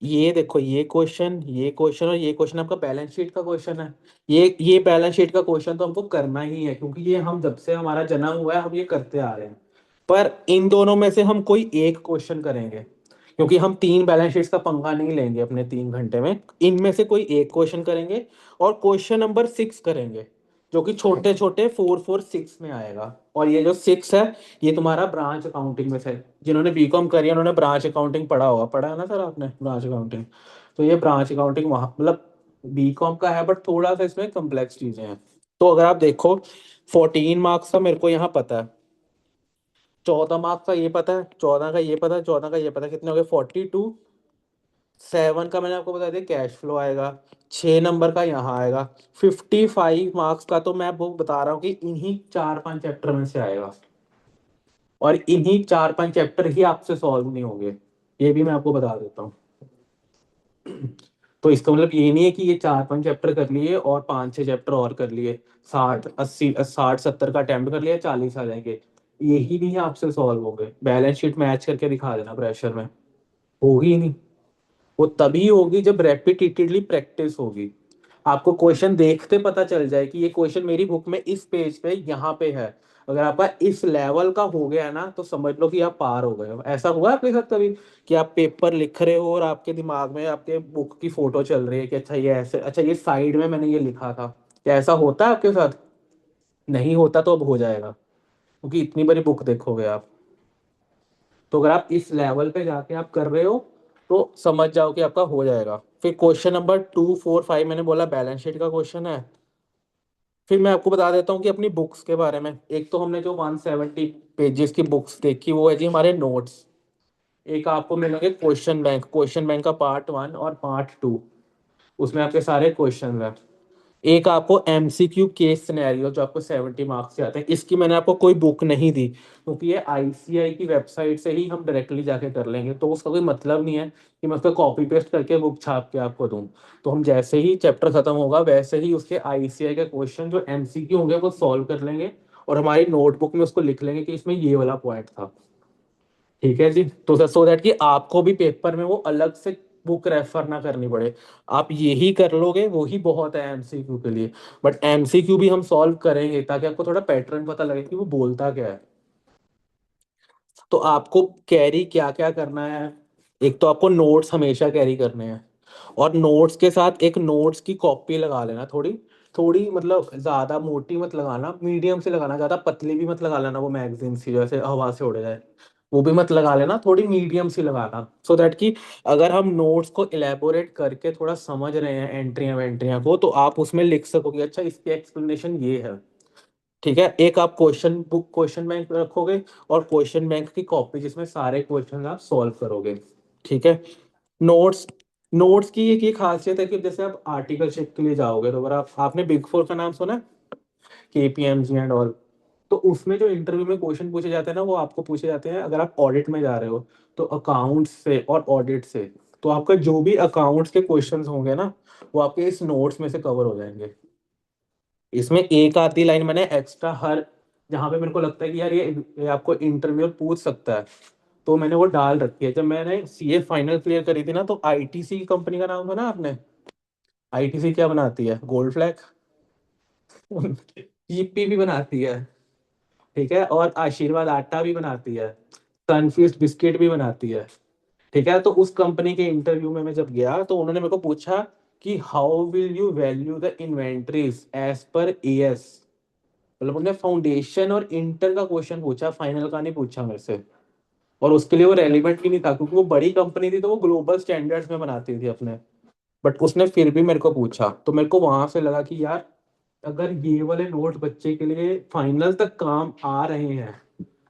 ये देखो, ये क्वेश्चन और ये क्वेश्चन आपका बैलेंस शीट का क्वेश्चन है। ये बैलेंस शीट का क्वेश्चन तो हमको करना ही है, क्योंकि ये हम जब से हमारा जन्म हुआ है हम ये करते आ रहे हैं। पर इन दोनों में से हम कोई एक क्वेश्चन करेंगे, क्योंकि हम 3 बैलेंस शीट्स का पंगा नहीं लेंगे अपने 3 घंटे में। इनमें से कोई एक क्वेश्चन करेंगे और क्वेश्चन नंबर 6 करेंगे, जो कि छोटे छोटे 4 4 6 में आएगा। और ये जो 6 है, ये तुम्हारा ब्रांच अकाउंटिंग में से, जिन्होंने बीकॉम करी है उन्होंने ब्रांच अकाउंटिंग पढ़ा होगा, पढ़ा है ना सर आपने ब्रांच अकाउंटिंग? तो ये ब्रांच अकाउंटिंग वहाँ मतलब बीकॉम का है, बट थोड़ा सा इसमें कम्प्लेक्स चीजें हैं। तो अगर आप देखो, 14 मार्क्स का मेरे को यहाँ पता है, 14 मार्क्स का ये पता है, 14 का ये पता है, 14 का ये पता है, कितने हो गए 42। 7 का मैंने आपको बता दिया कैश फ्लो आएगा, 6 नंबर का यहाँ आएगा। 55 मार्क्स का तो मैं वो बता रहा हूँ कि इन्हीं 4 5 चैप्टर में से आएगा, और इन्हीं 4 5 चैप्टर ही आपसे सॉल्व नहीं होंगे, ये भी मैं आपको बता देता हूँ। तो इसका मतलब ये नहीं है कि ये 4 5 चैप्टर कर लिए और 5 6 चैप्टर और कर लिए, 60 80 60 70 का अटेम्प्ट कर लिया, 40 आ जाएंगे। यही नहीं आपसे सॉल्व होंगे, बैलेंस शीट मैच करके दिखा देना प्रेशर में, होगी ही नहीं। वो तभी होगी जब रेपिटेटिवली प्रैक्टिस होगी। आपको क्वेश्चन देखते पता चल जाए कि ये क्वेश्चन मेरी बुक में इस पेज पे यहाँ पे है। अगर आपका इस लेवल का हो गया ना तो समझ लो कि आप पार हो गए हो। ऐसा हुआ आपके साथ कभी कि आप पेपर लिख रहे हो और आपके दिमाग में आपके बुक की फोटो चल रही है कि अच्छा ये ऐसे, अच्छा ये साइड में मैंने ये लिखा था? क्या ऐसा होता है आपके साथ? नहीं होता तो अब हो जाएगा, क्योंकि इतनी बड़ी बुक देखोगे आप। तो अगर आप इस लेवल पे जाके आप कर रहे हो तो समझ जाओ कि आपका हो जाएगा। फिर क्वेश्चन नंबर 2 4 5 मैंने बोला बैलेंस शीट का क्वेश्चन है। फिर मैं आपको बता देता हूँ कि अपनी बुक्स के बारे में। एक तो हमने जो 170 पेजेस की बुक्स देखी वो है जी हमारे नोट्स। एक आपको मिलेंगे क्वेश्चन बैंक का पार्ट 1 और पार्ट 2, उसमें आपके सारे क्वेश्चन हैं। एक आपको एमसीक्यू केस सिनेरियो जो आपको 70 मार्क्स से आते हैं, इसकी मैंने आपको कोई बुक नहीं दी, क्योंकि ये आईसीआई की वेबसाइट से ही हम डायरेक्टली जाके कर लेंगे, तो उसका कोई मतलब नहीं है कि मैं उसका कॉपी पेस्ट करके बुक छाप के आपको दूं। तो हम जैसे ही चैप्टर खत्म होगा वैसे ही उसके आईसीआई के क्वेश्चन जो एमसीक्यू होंगे वो सॉल्व कर लेंगे, और हमारी नोटबुक में उसको लिख लेंगे कि इसमें ये वाला पॉइंट था। ठीक है जी, तो सो दैट कि आपको भी पेपर में वो अलग से बुक रेफर ना करनी पड़े। आप यही कर लोगे वो ही बहुत है एमसीक्यू के लिए। बट एमसीक्यू भी हम सॉल्व करेंगे ताकि आपको थोड़ा पैटर्न पता लगे कि वो बोलता क्या है। तो आपको कैरी क्या क्या करना है? एक तो आपको नोट्स हमेशा कैरी करने हैं, और नोट्स के साथ एक नोट्स की कॉपी लगा लेना, थोड़ी थोड़ी, मतलब ज्यादा मोटी मत लगाना, मीडियम से लगाना, ज्यादा पतली भी मत लगा लेना वो मैगजीन सी जैसे हवा से उड़ जाए। वो भी मत लगा लेना, थोड़ी मीडियम सी लगाना, सो दैट कि अगर हम नोट्स को इलेबोरेट करके थोड़ा समझ रहे हैं एंट्रियां वेंट्रियां को, तो आप उसमें लिख सकोगे अच्छा इसकी एक्सप्लेनेशन ये है। ठीक है, एक आप क्वेश्चन बुक क्वेश्चन बैंक रखोगे और क्वेश्चन बैंक की कॉपी जिसमें सारे क्वेश्चन आप सॉल्व करोगे। ठीक है। नोट्स नोट्स की एक ये खासियत है कि जैसे आप आर्टिकलशिप के लिए जाओगे तो अगर आपने बिग फोर का नाम सुना है, केपीएमजी एंड ऑल, तो उसमें जो इंटरव्यू में क्वेश्चन पूछे जाते हैं ना, वो आपको पूछे जाते हैं अगर आप ऑडिट में जा रहे हो तो अकाउंट्स से और ऑडिट से। तो आपका जो भी अकाउंट्स के क्वेश्चंस होंगे ना, वो आपके इस नोट्स में से कवर हो जाएंगे। इसमें एक आधी लाइन मैंने एक्स्ट्रा हर जहाँ पे मेरे को लगता है कि यार ये आपको इंटरव्यू पूछ सकता है, तो मैंने वो डाल रखी है। जब मैंने सीए फाइनल क्लियर करी थी ना, तो आईटीसी की कंपनी का नाम सुना आपने? आईटीसी क्या बनाती है? गोल्ड फ्लैग ईपी भी बनाती है। ठीक है, और आशीर्वाद आटा भी बनाती है, सनफीस्ट बिस्किट भी बनाती है। ठीक है, तो उस कंपनी के इंटरव्यू में मैं जब गया तो उन्होंने मेरे को पूछा कि how will you value the inventories as per AS. मतलब उन्होंने फाउंडेशन और इंटर का क्वेश्चन पूछा, फाइनल का नहीं पूछा मेरे से। और उसके लिए वो रेलिवेंट भी नहीं था क्योंकि वो बड़ी कंपनी थी, तो वो ग्लोबल स्टैंडर्ड्स में बनाती थी अपने। बट उसने फिर भी मेरे को पूछा, तो मेरे को वहां से लगा कि यार अगर ये वाले नोट बच्चे के लिए फाइनल तक काम आ रहे हैं,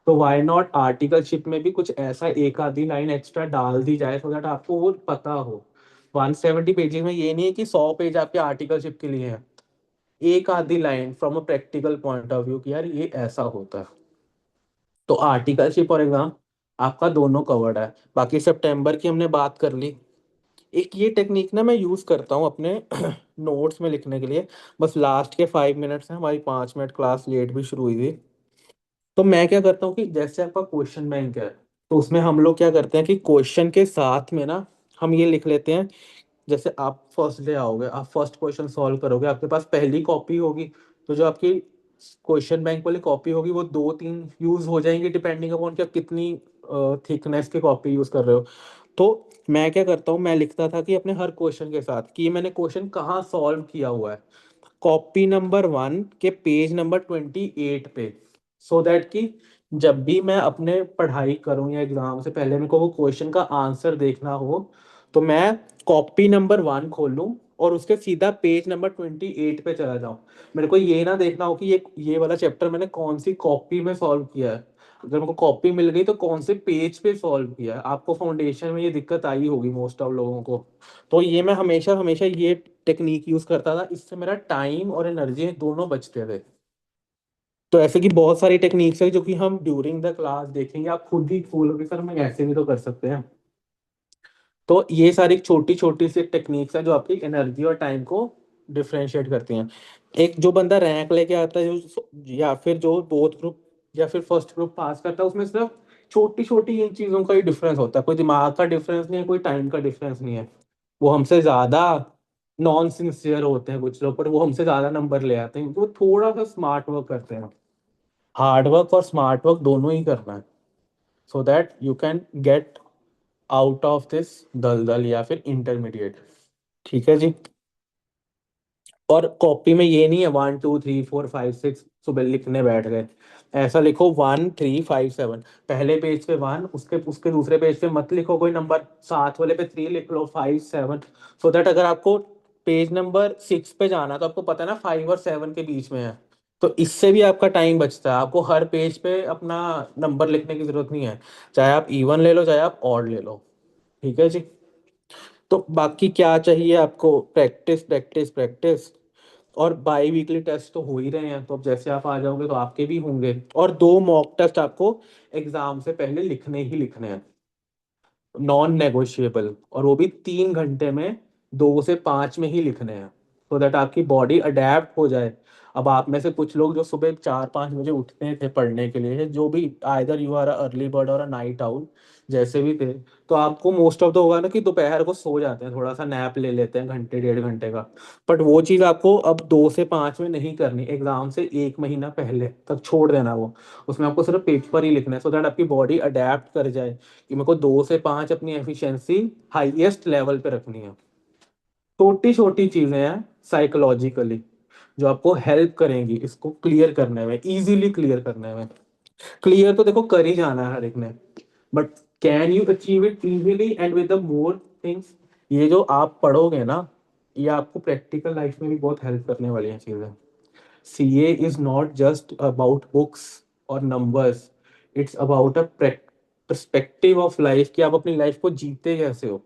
तो व्हाई नॉट आर्टिकलशिप में भी कुछ ऐसा एक आधी लाइन एक्स्ट्रा डाल दी जाए, सो दैट आपको वो पता हो। 170 पेजेस में ये नहीं है कि 100 पेज आपके आर्टिकलशिप के लिए है। एक आधी line from a practical point of view कि यार ये ऐसा होता है। तो आर्टिकलशिप और एग्जाम आपका दोनों कवर्ड है। बाकी सितंबर की हमने बात कर ली। एक ये टेक्निक ना मैं यूज करता हूँ अपने नोट्स में लिखने के लिए। बस लास्ट के 5 मिनट्स हैं, हमारी 5 मिनट क्लास लेट भी शुरू हुई थी। तो मैं क्या करता हूँ कि जैसे आपका क्वेश्चन बैंक है, तो उसमें हम लोग क्या करते हैं कि क्वेश्चन के साथ में ना हम ये लिख लेते हैं। जैसे आप फर्स्ट डे आओगे, आप फर्स्ट क्वेश्चन सॉल्व करोगे, आपके पास पहली कॉपी होगी, तो जो आपकी क्वेश्चन बैंक वाली कॉपी होगी वो दो तीन यूज हो जाएंगी, डिपेंडिंग अपॉन कि आप कितनी थिकनेस की कॉपी यूज कर रहे हो। तो मैं क्या करता हूँ, मैं लिखता था कि अपने हर क्वेश्चन के साथ कि ये मैंने क्वेश्चन कहाँ सॉल्व किया हुआ है, कॉपी नंबर 1 के पेज नंबर 28 पे। सो दैट कि जब भी मैं अपने पढ़ाई करूं या एग्जाम से पहले मेरे को वो क्वेश्चन का आंसर देखना हो, तो मैं कॉपी नंबर 1 खोल लूं और उसके सीधा पेज नंबर 28 पे चला जाऊं। मेरे को ये ना देखना हो कि ये वाला चैप्टर मैंने कौन सी कॉपी में सॉल्व किया है। अगर मेरे को कॉपी मिल गई तो कौन से पेज पे सॉल्व किया है। आपको फाउंडेशन में ये दिक्कत आई होगी मोस्ट ऑफ लोगों को। तो ये मैं हमेशा हमेशा ये टेक्निक यूज करता था, इससे मेरा टाइम और एनर्जी दोनों बचते थे। तो ऐसे की बहुत सारी टेक्निक्स है जो कि हम ड्यूरिंग द क्लास देखेंगे, आप खुद ही बोलोगे सर मैं ऐसे भी तो कर सकते हैं। तो ये सारी छोटी छोटी सी टेक्निक्स हैं जो आपकी एनर्जी और टाइम को डिफरेंशिएट करती हैं। एक जो बंदा रैंक लेके आता है, जो या फिर जो बोथ ग्रुप या फिर फर्स्ट ग्रुप पास करता है, उसमें सिर्फ छोटी छोटी इन चीजों का ही डिफरेंस होता है। कोई दिमाग का डिफरेंस नहीं है, कोई टाइम का डिफरेंस नहीं है। वो हमसे ज्यादा नॉन सिंसियर होते हैं कुछ लोग, पर वो हमसे ज्यादा नंबर ले आते हैं, वो थोड़ा सा स्मार्ट वर्क करते हैं। हार्ड वर्क और स्मार्ट वर्क दोनों ही करना है, so that you can get out of this दलदल या फिर इंटरमीडिएट। ठीक है जी। और कॉपी में ये नहीं है 1 2 3 4 5 6 सुबह लिखने बैठ गए। ऐसा लिखो 1 3 5 7, पहले पेज पे 1, उसके उसके दूसरे पेज पे मत लिखो कोई नंबर, साथ वाले पे 3 लिख लो, 5 7। सो दैट अगर आपको पेज नंबर 6 पे जाना तो आपको पता है ना 5 और 7 के बीच में है। तो इससे भी आपका टाइम बचता है, आपको हर पेज पे अपना नंबर लिखने की जरूरत नहीं है। चाहे आप इवन ले लो चाहे आप ऑड ले लो। ठीक है जी। तो बाकी क्या चाहिए आपको? Practice practice practice. और बाई वीकली टेस्ट तो हो ही रहे हैं, तो अब जैसे आप आ जाओगे तो आपके भी होंगे। और 2 मॉक टेस्ट आपको एग्जाम से पहले लिखने ही लिखने हैं, नॉन नेगोशिएबल, और वो भी 3 घंटे में 2 से 5 में ही लिखने हैं, सो दैट आपकी बॉडी अडेप्ट हो जाए। अब आप में से कुछ लोग जो सुबह 4 5 बजे उठते थे पढ़ने के लिए, जो भी either you are early bird और अ नाइट आउल जैसे भी थे, तो आपको मोस्ट ऑफ द होगा ना कि दोपहर को सो जाते हैं, थोड़ा सा नैप ले लेते हैं घंटे 1.5 घंटे का। बट वो चीज़ आपको अब 2 से 5 में नहीं करनी, एग्जाम से 1 महीना पहले तक छोड़ देना वो। उसमें आपको सिर्फ पेपर ही लिखना है, सो दैट आपकी बॉडी अडेप्ट कर जाए कि मेरे को 2 से 5 अपनी एफिशिएंसी हाईएस्ट लेवल पे रखनी है। छोटी छोटी चीजें हैं साइकोलॉजिकली जो आपको हेल्प करेंगी इसको क्लियर करने में, इजीली क्लियर करने में। क्लियर तो देखो कर ही जाना है हर एक ने। But can you achieve it easily and with the more things? ये जो आप पढ़ोगे ना, ये आपको प्रैक्टिकल लाइफ में भी बहुत हेल्प करने वाली हैं चीजें। CA is not just about books और numbers, it's about a perspective of life, कि आप अपनी लाइफ को जीते कैसे हो।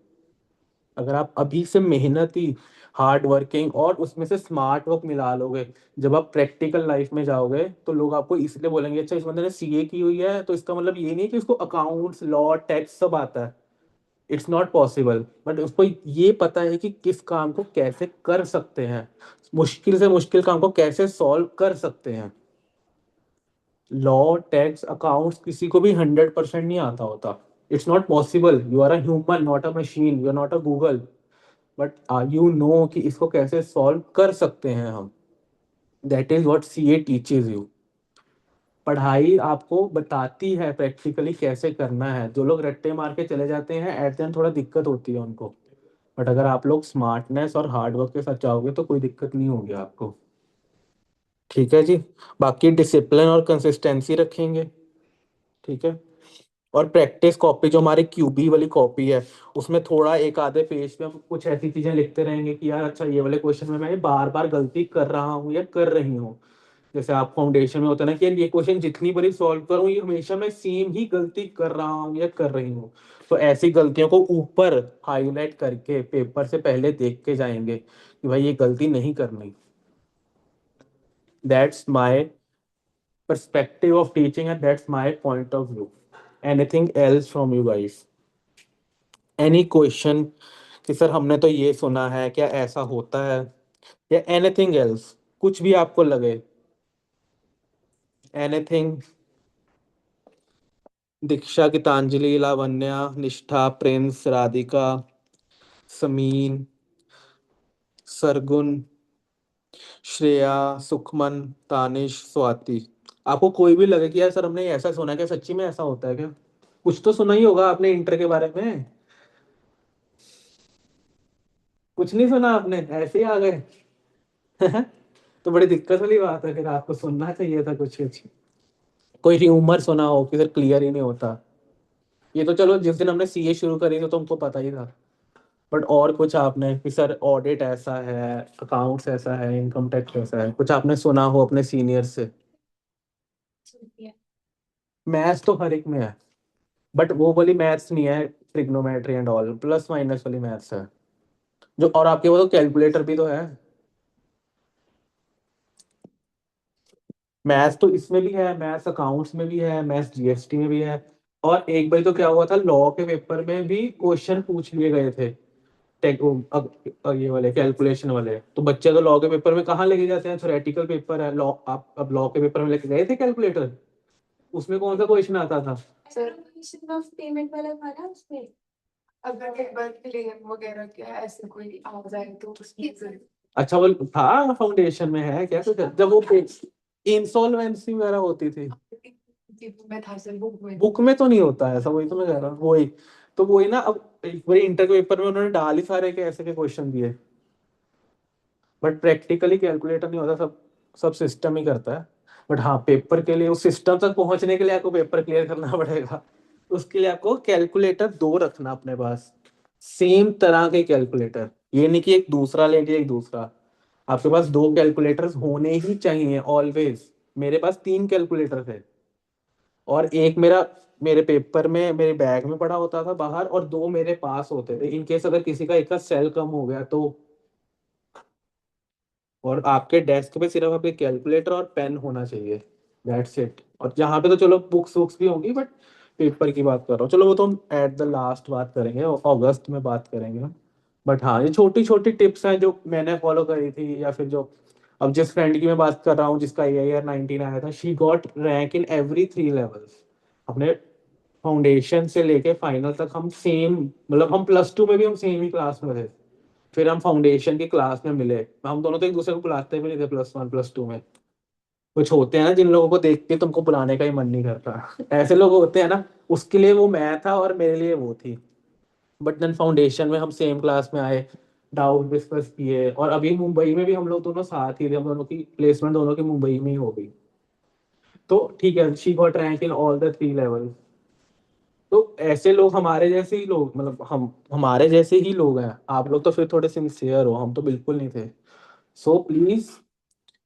अगर आप अभी से मेहनती, हार्ड वर्किंग और उसमें से स्मार्ट वर्क मिला लोगे, जब आप प्रैक्टिकल लाइफ में जाओगे तो लोग आपको इसलिए बोलेंगे अच्छा इस बंदे ने सीए की हुई है तो इसका मतलब ये नहीं कि उसको अकाउंट्स, लॉ, टैक्स सब आता है। इट्स नॉट पॉसिबल, बट उसको ये पता है कि किस काम को कैसे कर सकते हैं, मुश्किल से मुश्किल काम को कैसे सॉल्व कर सकते हैं। लॉ, टैक्स, अकाउंट्स किसी को भी 100% नहीं आता होता। It's not possible, you are a human not a machine, you are not a Google. But you know कि इसको कैसे सॉल्व कर सकते हैं हम। That is what CA teaches you. पढ़ाई आपको बताती है प्रैक्टिकली कैसे करना है। जो लोग रट्टे मार के चले जाते हैं एट द एंड थोड़ा दिक्कत होती है उनको, बट अगर आप लोग स्मार्टनेस और हार्डवर्क के साथ जाओगे तो कोई दिक्कत नहीं होगी आपको। ठीक है जी। बाकी डिसिप्लिन और कंसिस्टेंसी रखेंगे। ठीक है। और प्रैक्टिस कॉपी जो हमारी क्यूबी वाली कॉपी है, उसमें थोड़ा एक आधे पेज पे हम कुछ ऐसी चीजें लिखते रहेंगे कि यार अच्छा ये वाले क्वेश्चन में मैं बार बार गलती कर रहा हूँ या कर रही हूँ। जैसे आप फाउंडेशन में होता है ना कि यार ये क्वेश्चन जितनी बारी सॉल्व करूँ ये हमेशा मैं सेम ही गलती कर रहा हूँ या कर रही हूँ। तो ऐसी गलतियों को ऊपर हाईलाइट करके पेपर से पहले देख के जाएंगे कि भाई ये गलती नहीं करनी। That's my perspective of teaching and that's my point of view. Anything else from you guys? Any question कि सर हमने तो ये सुना है, क्या ऐसा होता है? या एनीथिंग एल्स, कुछ भी आपको लगे, एनीथिंग। दीक्षा, गीतांजलि, लावण्या, निष्ठा, प्रिंस, राधिका, समीन, सरगुन, श्रेया, सुखमन, तानिश, स्वाति, आपको कोई भी लगे कि यार सर हमने ऐसा सुना है, क्या सच्ची में ऐसा होता है क्या? कुछ तो सुना ही होगा आपने इंटर के बारे में। कुछ नहीं सुना आपने, ऐसे ही आ गए। तो बड़ी दिक्कत वाली बात है, फिर आपको सुनना चाहिए था कुछ कुछ। कोई ह्यूमर सुना हो कि सर क्लियर ही नहीं होता। ये तो चलो जिस दिन हमने सीए शुरू करी थी तो हमको पता ही था। बट और कुछ आपने कि सर ऑडिट ऐसा है, अकाउंट्स ऐसा है, इनकम टैक्स ऐसा है, कुछ आपने सुना हो अपने सीनियर से? मैथ्स तो हर एक में है, बट वो वाली मैथ्स नहीं है, trigonometry and all plus minus वाली मैथ्स है जो। और आपके वो तो कैलकुलेटर भी तो है। मैथ्स तो इसमें भी है, मैथ्स अकाउंट्स में भी है, मैथ्स जीएसटी में भी है। और एक बार तो क्या हुआ था, लॉ के पेपर में भी क्वेश्चन पूछ लिए गए थे। टेक ये वाले कैलकुलेशन वाले, तो बच्चे तो लॉ के पेपर में कहाँ लेके जाते हैं, थ्योरेटिकल पेपर है लॉ, आप अब लॉ के पेपर में लेके गए थे कैलकुलेटर? उसमें कौन सा क्वेश्चन आता था? सर ऑफ पेमेंट वाला था ना उसमें, अगर एक बार क्लेम वगैरह क्या ऐसे कोई आ जाए तो उसकी अच्छा वो था फाउंडेशन में है क्या कुछ, जब वो इंसॉल्वेंसी वगैरह होती थी? में था सर, बुक में। बुक में तो नहीं होता है ऐसा, वही तो मैं कह रहा हूँ, वही। तो वही ना, अब एक बार इंटर के पेपर में उन्होंने डाल ही सारे के ऐसे के क्वेश्चन दिए, बट प्रैक्टिकली कैलकुलेटर नहीं होता, सब सब सिस्टम ही करता है। बट हाँ, पेपर के लिए उस सिस्टम तक पहुंचने के लिए आपको पेपर क्लियर करना पड़ेगा। उसके लिए आपको कैलकुलेटर दो रखना अपने पास, सेम तरह के कैलकुलेटर। ये नहीं कि एक दूसरा लेके एक दूसरा, आपके पास दो कैलकुलेटर्स होने ही चाहिए ऑलवेज। मेरे पास तीन कैलकुलेटर थे, और एक मेरा मेरे पेपर में मेरे बैग में पड़ा होता था बाहर, और दो मेरे पास होते थे इन केस अगर किसी का एक का सेल कम हो गया तो। और आपके डेस्क पे सिर्फ आपके कैलकुलेटर और पेन होना चाहिए, दैट्स इट। और यहाँ पे तो चलो बुक्स वुक्स भी होंगी, बट पेपर की बात कर रहा हूँ, चलो वो तो हम एट द लास्ट बात करेंगे, अगस्त में बात करेंगे हम। बट हाँ, ये छोटी छोटी टिप्स हैं जो मैंने फॉलो करी थी, या फिर जो अब जिस फ्रेंड की मैं बात कर रहा हूँ जिसका AIR 19 आया था, she got rank in every 3 levels. अपने फाउंडेशन से लेके फाइनल तक हम सेम, मतलब हम +2 में भी हम सेम ही क्लास में थे, फिर हम फाउंडेशन की क्लास में मिले। हम दोनों तो एक दूसरे को बुलाते भी नहीं थे +1 +2 में। कुछ होते हैं ना जिन लोगों को देख के तुमको बुलाने का ही मन नहीं करता, ऐसे लोग होते हैं ना। उसके लिए वो मैं था और मेरे लिए वो थी। बट देन फाउंडेशन में हम सेम क्लास में आए, डाउट डिस्कस किए, और अभी मुंबई में भी हम लोग दोनों साथ ही थे, हम दोनों की प्लेसमेंट दोनों की मुंबई में ही हो गई। तो ठीक है, she got rank in all the 3 level. तो ऐसे लोग हमारे जैसे ही लोग, मतलब हम हमारे जैसे ही लोग हैं। आप लोग तो फिर थोड़े सिंसियर हो, हम तो बिल्कुल नहीं थे। So please,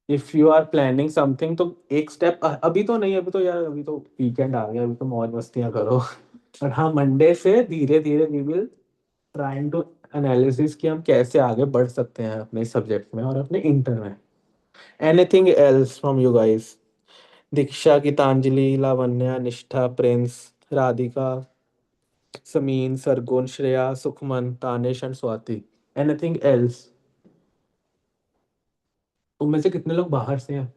if you are planning something, तो एक स्टेप अभी तो नहीं, अभी तो यार, अभी तो वीकेंड आ गया, अभी तो मौज मस्तियां करो। और हाँ, मंडे से धीरे धीरे we will trying to analysis कि हम कैसे आगे बढ़ सकते हैं अपने सब्जेक्ट में और अपने इंटर में। Anything else from you guys? Diksha, Geetanjali, Lavanya, Nishtha, Prince, Radhika, Sameen, Sargun, Shreya, Sukhman, Tanish and Swati. Anything else? उनमें से कितने लोग बाहर से हैं?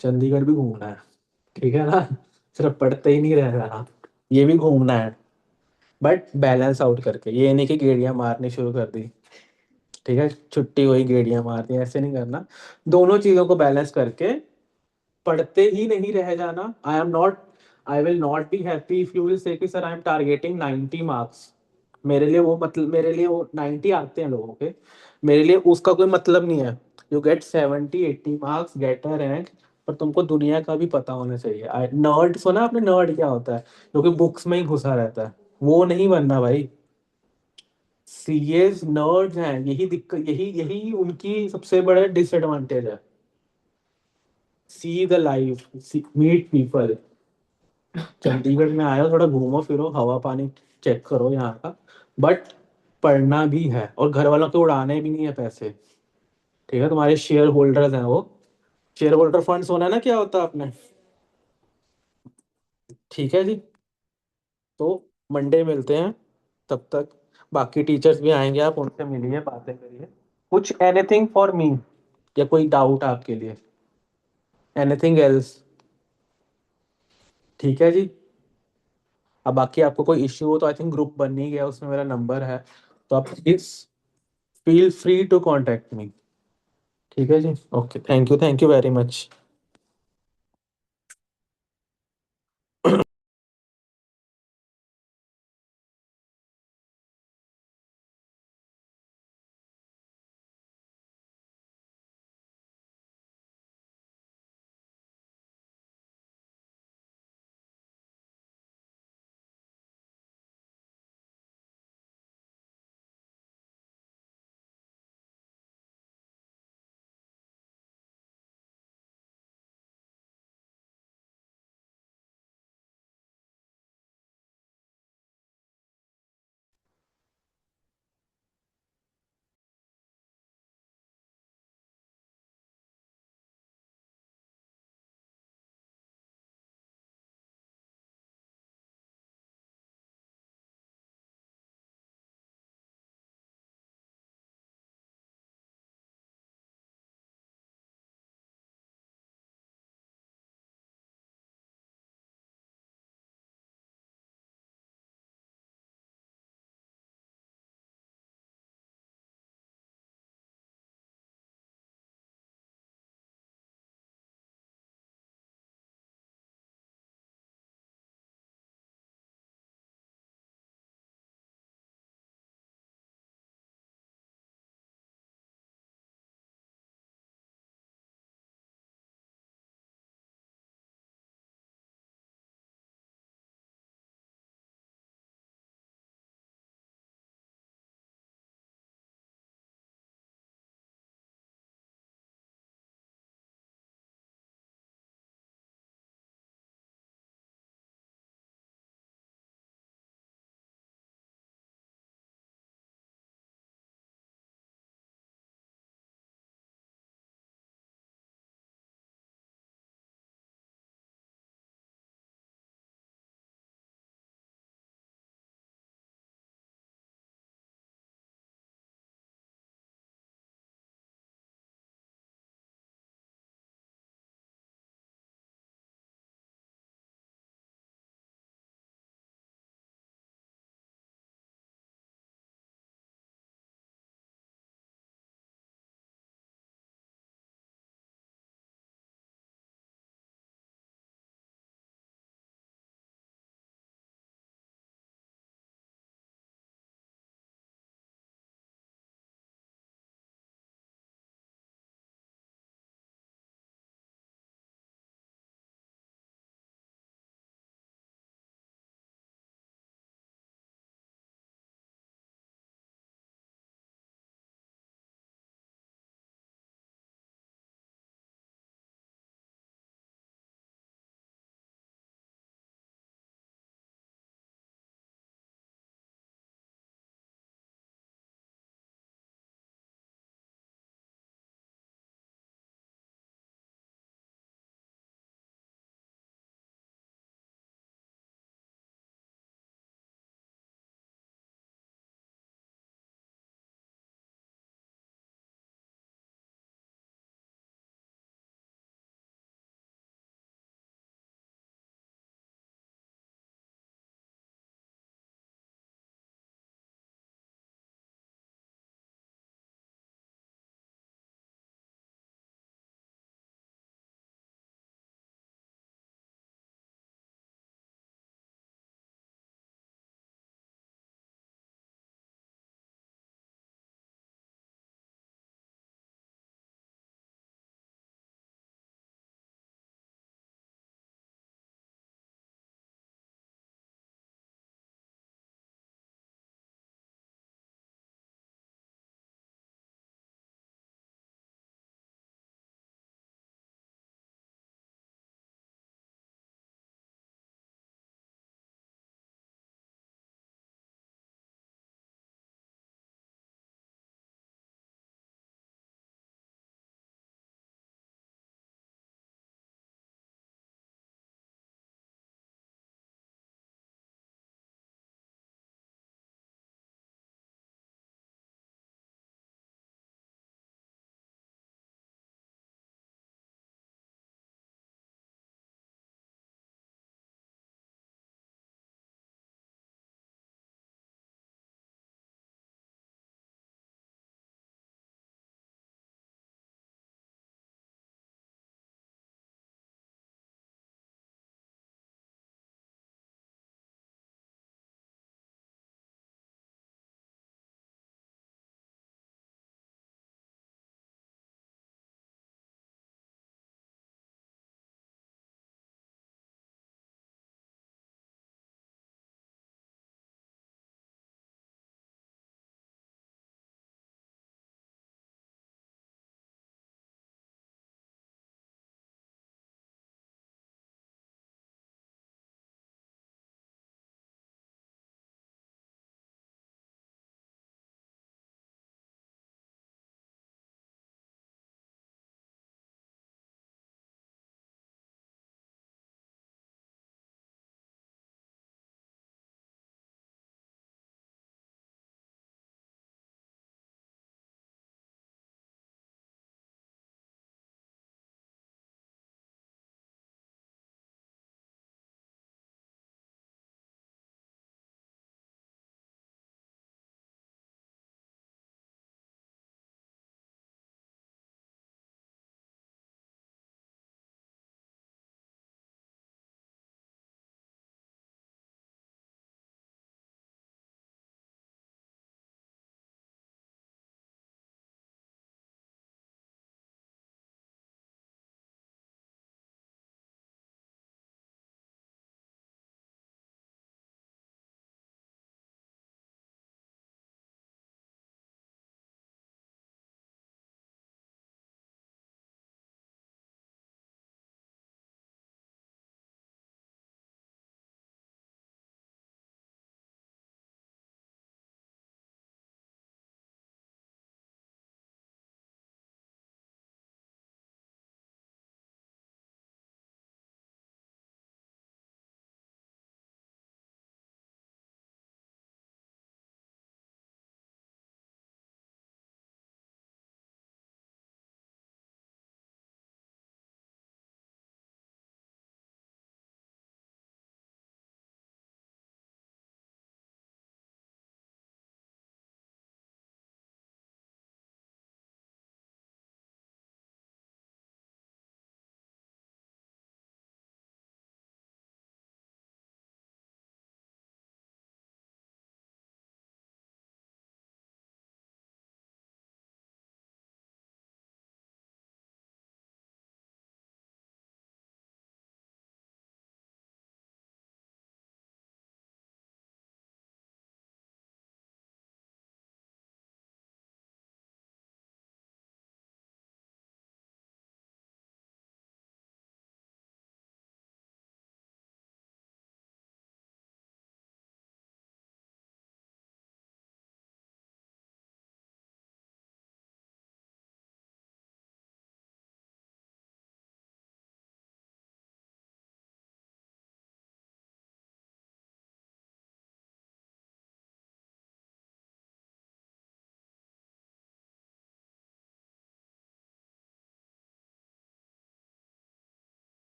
चंडीगढ़ भी घूमना है, ठीक है ना? सिर्फ पढ़ते ही नहीं रह जाना, ये भी घूमना है। बट बैलेंस आउट करके, ये नहीं कि गेड़ियां मारनी शुरू कर दी, ठीक है, छुट्टी हुई गेड़ियां मारती, ऐसे नहीं करना। दोनों चीजों को बैलेंस करके पढ़ते ही नहीं रह जाना। I will not be happy if you will say कि sir I am targeting 90 marks. मेरे लिए वो मतलब, मेरे लिए वो 90 आते हैं लोगों के, मेरे लिए उसका कोई मतलब नहीं है। You get 70-80 marks, gate a rank. पर तुमको दुनिया का भी पता होना चाहिए। नर्ड सुना आपने? नर्ड क्या होता है? जो कि बुक्स में ही घुसा रहता है, वो नहीं बनना भाई। सीएस नर्ड्स हैं, यही दिक्कत, यही यही उनकी सबसे बड़ा डिसएडवांटेज है। See the life, meet people. Chandigarh में आए हो, थोड़ा घूमो फिरो, हवा पानी चेक करो यहाँ का। बट पढ़ना भी है, और घर वालों के उड़ाने भी नहीं है पैसे, ठीक है? तुम्हारे शेयर होल्डर्स हैं वो। शेयर होल्डर फंड्स होना है ना, क्या होता है आपने? ठीक है जी। तो मंडे मिलते हैं, तब तक बाकी टीचर्स भी आएंगे, आप उनसे मिलिए, बातें करिए। कुछ एनीथिंग फॉर मी, या कोई डाउट आपके लिए? Anything else? ठीक है जी। अब बाकी आपको कोई इश्यू हो तो आई थिंक ग्रुप बन ही गया, उसमें मेरा नंबर है, तो आप please feel free to contact me. ठीक है जी, okay, thank you very much.